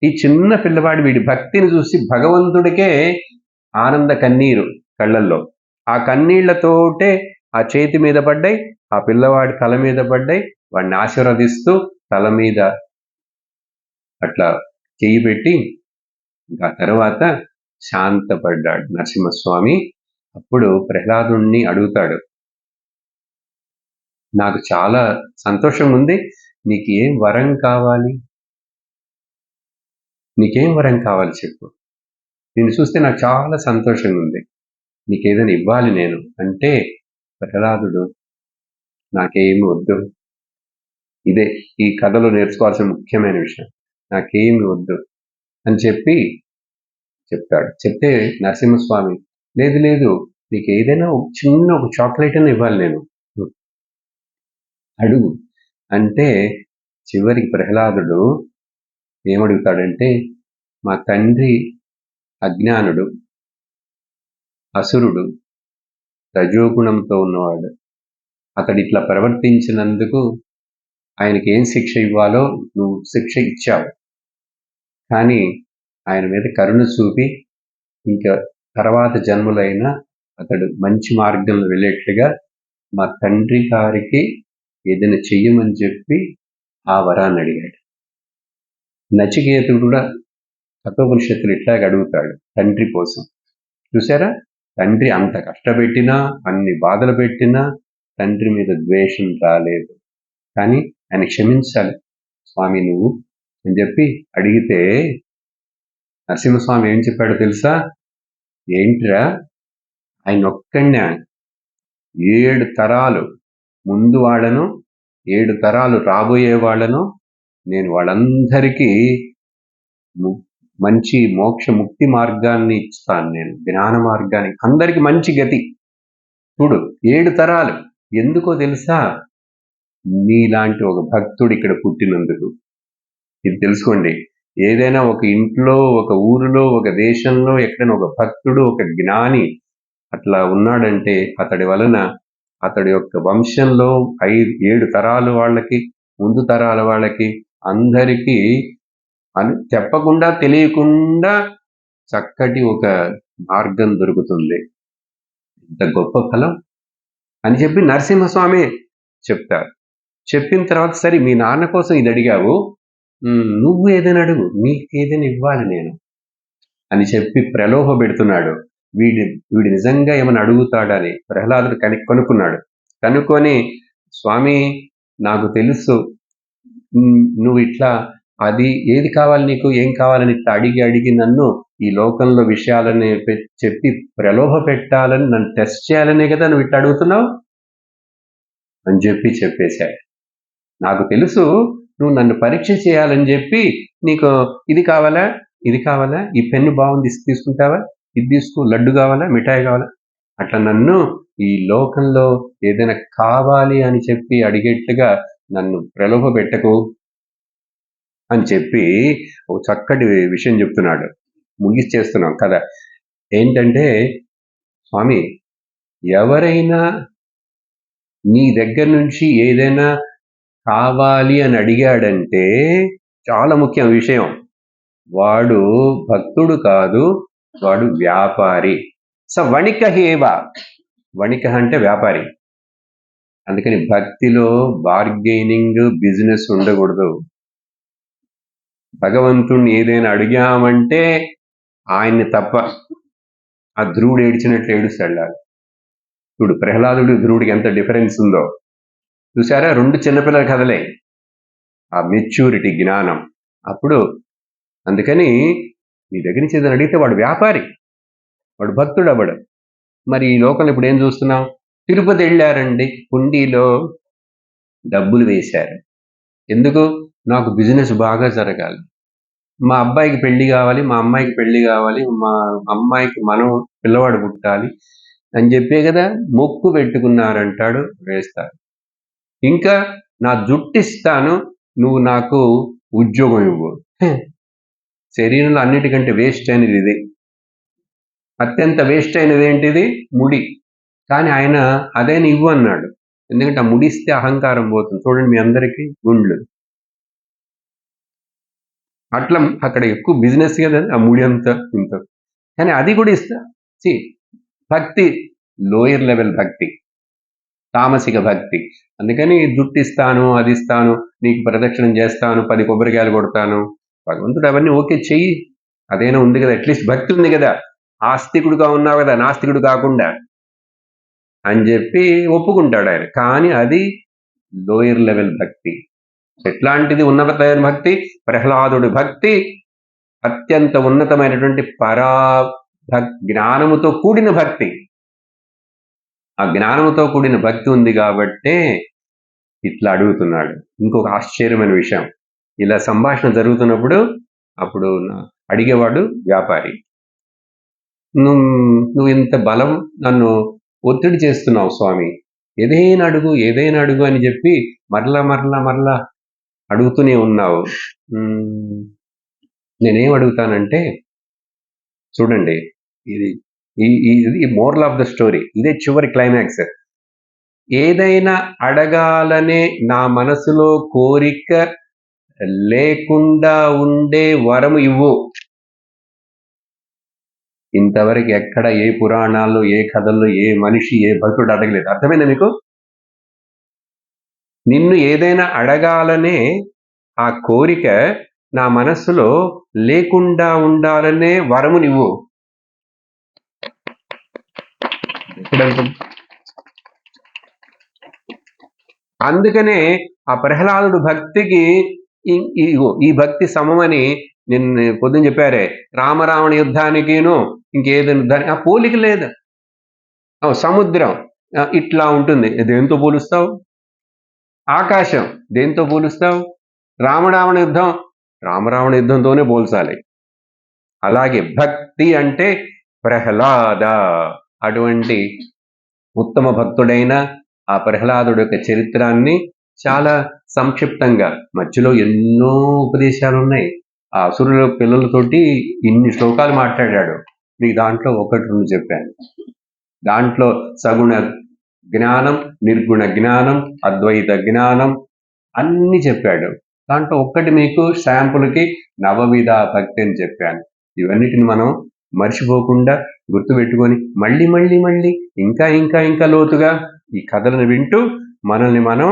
A: ఈ చిన్న పిల్లవాడి వీడి భక్తిని చూసి భగవంతుడికే ఆనంద కన్నీరు కళ్ళల్లో, ఆ కన్నీళ్లతోటే ఆ చేతి మీద పడ్డాయి, ఆ పిల్లవాడి తల మీద పడ్డాయి. వాడిని ఆశీర్వదిస్తూ తల మీద అట్లా చెయ్యి పెట్టి ఆ తర్వాత శాంతపడ్డాడు నరసింహస్వామి. అప్పుడు ప్రహ్లాదుణ్ణి అడుగుతాడు, నాకు చాలా సంతోషం ఉంది, నీకు ఏం వరం కావాలి, నీకేం వరం కావాలి చెప్పు, నిన్ను చూస్తే నాకు చాలా సంతోషంగా ఉంది, నీకేదైనా ఇవ్వాలి నేను అంటే ప్రహ్లాదుడు నాకేమి వద్దు, ఇదే ఈ కథలో నేర్చుకోవాల్సిన ముఖ్యమైన విషయం, నాకేమి వద్దు అని చెప్తాడు. చెప్తే నరసింహస్వామి లేదు లేదు, నీకు ఏదైనా చిన్న ఒక చాక్లెట్ అని ఇవ్వాలి నేను, అడుగు అంటే చివరికి ప్రహ్లాదుడు ఏమడుగుతాడంటే, మా తండ్రి అజ్ఞానుడు, అసురుడు, రజోగుణంతో ఉన్నవాడు, అతడు ఇట్లా ప్రవర్తించినందుకు ఆయనకి ఏం శిక్ష ఇవ్వాలో నువ్వు శిక్ష ఇచ్చావు, కానీ ఆయన మీద కరుణ చూపి ఇంకా తర్వాత జన్మలైనా అతడు మంచి మార్గంలో వెళ్ళేట్లుగా మా తండ్రి గారికి ఏదైనా చెయ్యమని చెప్పి ఆ వరాన్ని అడిగాడు. నచికేతుడు కూడా కఠోపనిషత్తులు ఇట్లాగే అడుగుతాడు తండ్రి కోసం. చూసారా, తండ్రి అంత కష్టపెట్టినా, అన్ని బాధలు పెట్టినా తండ్రి మీద ద్వేషం రాలేదు, కానీ ఆయన క్షమించాలి స్వామి నువ్వు అని చెప్పి అడిగితే నరసింహస్వామి ఏం చెప్పాడో తెలుసా? ఏంట్రా, ఆయన ఒక్కడినే 7 తరాలు ముందు వాళ్ళను, 7 తరాలు రాబోయే వాళ్ళను నేను వాళ్ళందరికీ మంచి మోక్ష ముక్తి మార్గాన్ని ఇస్తాను, నేను జ్ఞాన మార్గాన్ని, అందరికి మంచి గతి. చూడు 7 తరాలు, ఎందుకో తెలుసా? మీలాంటి ఒక భక్తుడు ఇక్కడ పుట్టినందుకు. ఇది తెలుసుకోండి. ఏదైనా ఒక ఇంట్లో, ఒక ఊరిలో, ఒక దేశంలో ఎక్కడైనా ఒక భక్తుడు, ఒక జ్ఞాని అట్లా ఉన్నాడంటే అతడి వలన అతడి యొక్క వంశంలో 7 తరాల వాళ్ళకి, ముందు తరాల వాళ్ళకి అందరికీ చెప్పకుండా తెలియకుండా చక్కటి ఒక మార్గం దొరుకుతుంది. ఇంత గొప్ప ఫలం అని చెప్పి నరసింహస్వామి చెప్తారు. చెప్పిన తర్వాత, సరే మీ నాన్న కోసం ఇది అడిగావు, నువ్వు ఏదైనా అడుగు, నీకేదైనా ఇవ్వాలి నేను అని చెప్పి ప్రలోభ పెడుతున్నాడు. వీడు నిజంగా ఏమైనా అడుగుతాడని ప్రహ్లాదుడు కనుక్కున్నాడు. కనుక్కొని, స్వామి నాకు తెలుసు నువ్వు ఇట్లా అది ఏది కావాలి నీకు, ఏం కావాలని ఇట్లా అడిగి నన్ను ఈ లోకంలో విషయాలని చెప్పి ప్రలోభ పెట్టాలని, నన్ను టెస్ట్ చేయాలనే కదా నువ్వు ఇట్లా అడుగుతున్నావు అని చెప్పేశాడు. నాకు తెలుసు నువ్వు నన్ను పరీక్ష చేయాలని చెప్పి నీకు ఇది కావాలా, ఇది కావాలా, ఈ పెన్ను బాగుంది తీసుకుంటావా, ఇది తీసుకో, లడ్డు కావాలా, మిఠాయి కావాలా, అట్లా నన్ను ఈ లోకంలో ఏదైనా కావాలి అని చెప్పి అడిగేట్లుగా నన్ను ప్రలోభ పెట్టకు అని చెప్పి ఒక చక్కటి విషయం చెప్తున్నాడు. ముగిచేస్తున్నాం కదా. ఏంటంటే, స్వామి ఎవరైనా నీ దగ్గర నుంచి ఏదైనా కావాలి అని అడిగాడంటే చాలా ముఖ్యం విషయం, వాడు భక్తుడు కాదు, వాడు వ్యాపారి. వణిక హేవ, వణిక అంటే వ్యాపారి. అందుకని భక్తిలో బార్గెనింగ్, బిజినెస్ ఉండకూడదు. భగవంతుణ్ణి ఏదైనా అడిగామంటే ఆయన్ని తప్ప. ఆ ధ్రువుడు ఏడ్చినట్లు ఏడుస్తాడు. ఇప్పుడు ప్రహ్లాదుడు ధ్రువుడికి ఎంత డిఫరెన్స్ ఉందో చూసారా? 2 చిన్నపిల్లల కథలే. ఆ మెచ్యూరిటీ, జ్ఞానం. అప్పుడు అందుకని నీ దగ్గర నుంచి ఏదైనా అడిగితే వాడు వ్యాపారి, వాడు భక్తుడు అవ్వడు. మరి ఈ లోకంలో ఇప్పుడు ఏం చూస్తున్నాం? తిరుపతి వెళ్ళారండి, హుండీలో డబ్బులు వేశారు. ఎందుకు? నాకు బిజినెస్ బాగా జరగాలి, మా అబ్బాయికి పెళ్లి కావాలి, మా అమ్మాయికి పెళ్లి కావాలి, మా అమ్మాయికి మనం పిల్లవాడు పుట్టాలి అని చెప్పే కదా మొక్కు పెట్టుకున్నారంటాడు, వేస్తారు. ఇంకా నా జుట్టు ఇస్తాను, నువ్వు నాకు ఉద్యోగం ఇవ్వు. శరీరంలో అన్నిటికంటే వేస్ట్ అయినది ఇది. అత్యంత వేస్ట్ అయినది ఏంటిది? ముడి. కానీ ఆయన అదేని ఇవ్వు అన్నాడు. ఎందుకంటే ఆ ముడి ఇస్తే అహంకారం పోతుంది. చూడండి మీ అందరికీ గుండ్లు. అట్లా అక్కడ ఎక్కువ బిజినెస్ కదా ఆ ముడి అంతా ఇంత. కానీ అది కూడా ఇస్తా. భక్తి లోయర్ లెవెల్ భక్తి, తామసిక భక్తి. అందుకని జుట్టు ఇస్తాను, అది ఇస్తాను, నీకు ప్రదక్షిణం చేస్తాను, 10 కొబ్బరికాయలు కొడతాను. భగవంతుడు అవన్నీ ఓకే చెయ్యి, అదేనా ఉంది కదా, అట్లీస్ట్ భక్తి ఉంది కదా, ఆస్తికుడుగా ఉన్నావు కదా, నాస్తికుడు కాకుండా అని చెప్పి ఒప్పుకుంటాడు ఆయన. కానీ అది లోయర్ లెవెల్ భక్తి. ఎట్లాంటిది ఉన్నతమైన భక్తి? ప్రహ్లాదుడి భక్తి అత్యంత ఉన్నతమైనటువంటి జ్ఞానముతో కూడిన భక్తి. ఆ జ్ఞానముతో కూడిన భక్తి ఉంది కాబట్టే ఇట్లా అడుగుతున్నాడు. ఇంకొక ఆశ్చర్యమైన విషయం, ఇలా సంభాషణ జరుగుతున్నప్పుడు అప్పుడు అడిగేవాడు వ్యాపారి. నువ్వు ఇంత బలం నన్ను ఒత్తిడి చేస్తున్నావు స్వామి, ఏదైనా అడుగు అని చెప్పి మరలా అడుగుతూనే ఉన్నావు. నేనేం అడుగుతానంటే, చూడండి, ఇది మోరల్ ఆఫ్ ద స్టోరీ, ఇదే చివరి క్లైమాక్స్. ఏదైనా అడగాలనే నా మనసులో కోరిక లేకుండా ఉండే వరము ఇవ్వు. ఇంతవరకు ఎక్కడ ఏ పురాణాల్లో, ఏ కథల్లో, ఏ మనిషి, ఏ భక్తుడు అడగలేదు. అర్థమైందా మీకు? నిన్ను ఏదైనా అడగాలనే ఆ కోరిక నా మనస్సులో లేకుండా ఉండాలనే వరము నువ్వు. అందుకనే ఆ ప్రహ్లాదుడు భక్తికి ఈ భక్తి సమమని నిన్ను పొద్దున చెప్పారే, రామరావణ యుద్ధానికిను ఇంకేదైనా యుద్ధానికి ఆ పోలిక లేదు. సముద్రం ఇట్లా ఉంటుంది, దేంతో పోలుస్తావు? ఆకాశం దేంతో పోలుస్తావు? రామరావణ యుద్ధంతోనే పోల్చాలి. అలాగే భక్తి అంటే ప్రహ్లాద, అటువంటి ఉత్తమ భక్తుడైన ఆ ప్రహ్లాదుడి యొక్క చరిత్రాన్ని చాలా సంక్షిప్తంగా, మధ్యలో ఎన్నో ఉపదేశాలు ఉన్నాయి. ఆ అసురుల పిల్లలతోటి ఇన్ని శ్లోకాలు మాట్లాడాడు. మీకు దాంట్లో ఒకటి రెండు చెప్పాను. దాంట్లో సగుణ జ్ఞానం, నిర్గుణ జ్ఞానం, అద్వైత జ్ఞానం అన్ని చెప్పాడు. దాంట్లో ఒక్కటి మీకు శాంపుల్కి నవవిధ భక్తి అని చెప్పాను. ఇవన్నిటిని మనం మర్చిపోకుండా గుర్తుపెట్టుకొని మళ్ళీ మళ్ళీ మళ్ళీ ఇంకా ఇంకా ఇంకా లోతుగా ఈ కథలను వింటూ మనల్ని మనం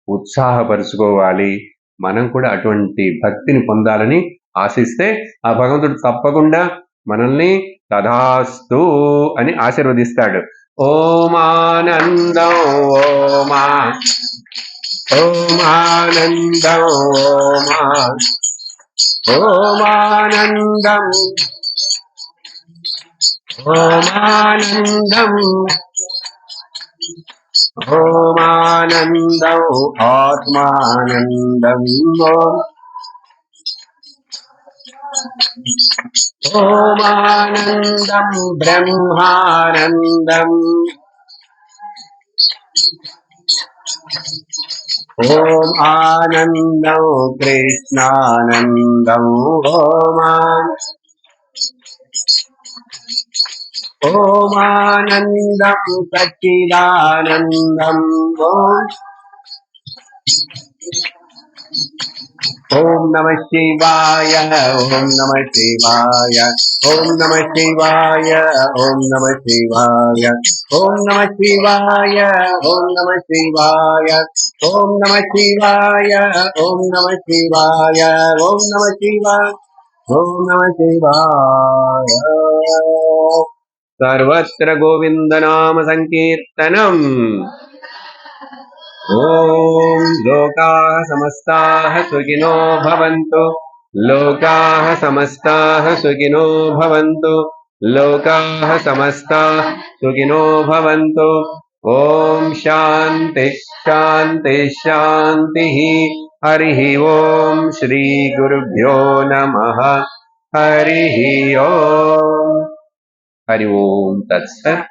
A: ఉత్సాహపరుచుకోవాలి. మనం కూడా అటువంటి భక్తిని పొందాలని ఆశిస్తే ఆ భగవంతుడు తప్పకుండా మనల్ని తథాస్తు అని ఆశీర్వదిస్తాడు. ఓమానందం ఓమా ఓమానందం ఓమానందం ఓమానందం ఓమానందం ఆత్మానందం ఓమానందం బ్రహ్మానందం ఓం ఆనందం కృష్ణానందం ఓమానందం సచ్చిదానందం ఓం నమ శివాయ ఓం నమ శివాయ ఓం నమ శివాయ ఓం నమ శివాయ ఓం నమ శివాయ ఓం నమ శివాయ ఓం నమ శివాయ ఓం నమ శివాయ ఓం నమ శివాయ ఓం నమ శివాయ. సర్వత్ర గోవిందనామ సంకీర్తనం. ఓం లోకాః సమస్తాః సుఖినో భవంతు. లోకాః సమస్తాః సుఖినో భవంతు. లోకాః సమస్తాః సుఖినో భవంతు. ఓం శాంతి శాంతి శాంతి. హరి ఓం శ్రీ గురుభ్యో నమః. హరి ఓం. హరి ఓం తత్సత్.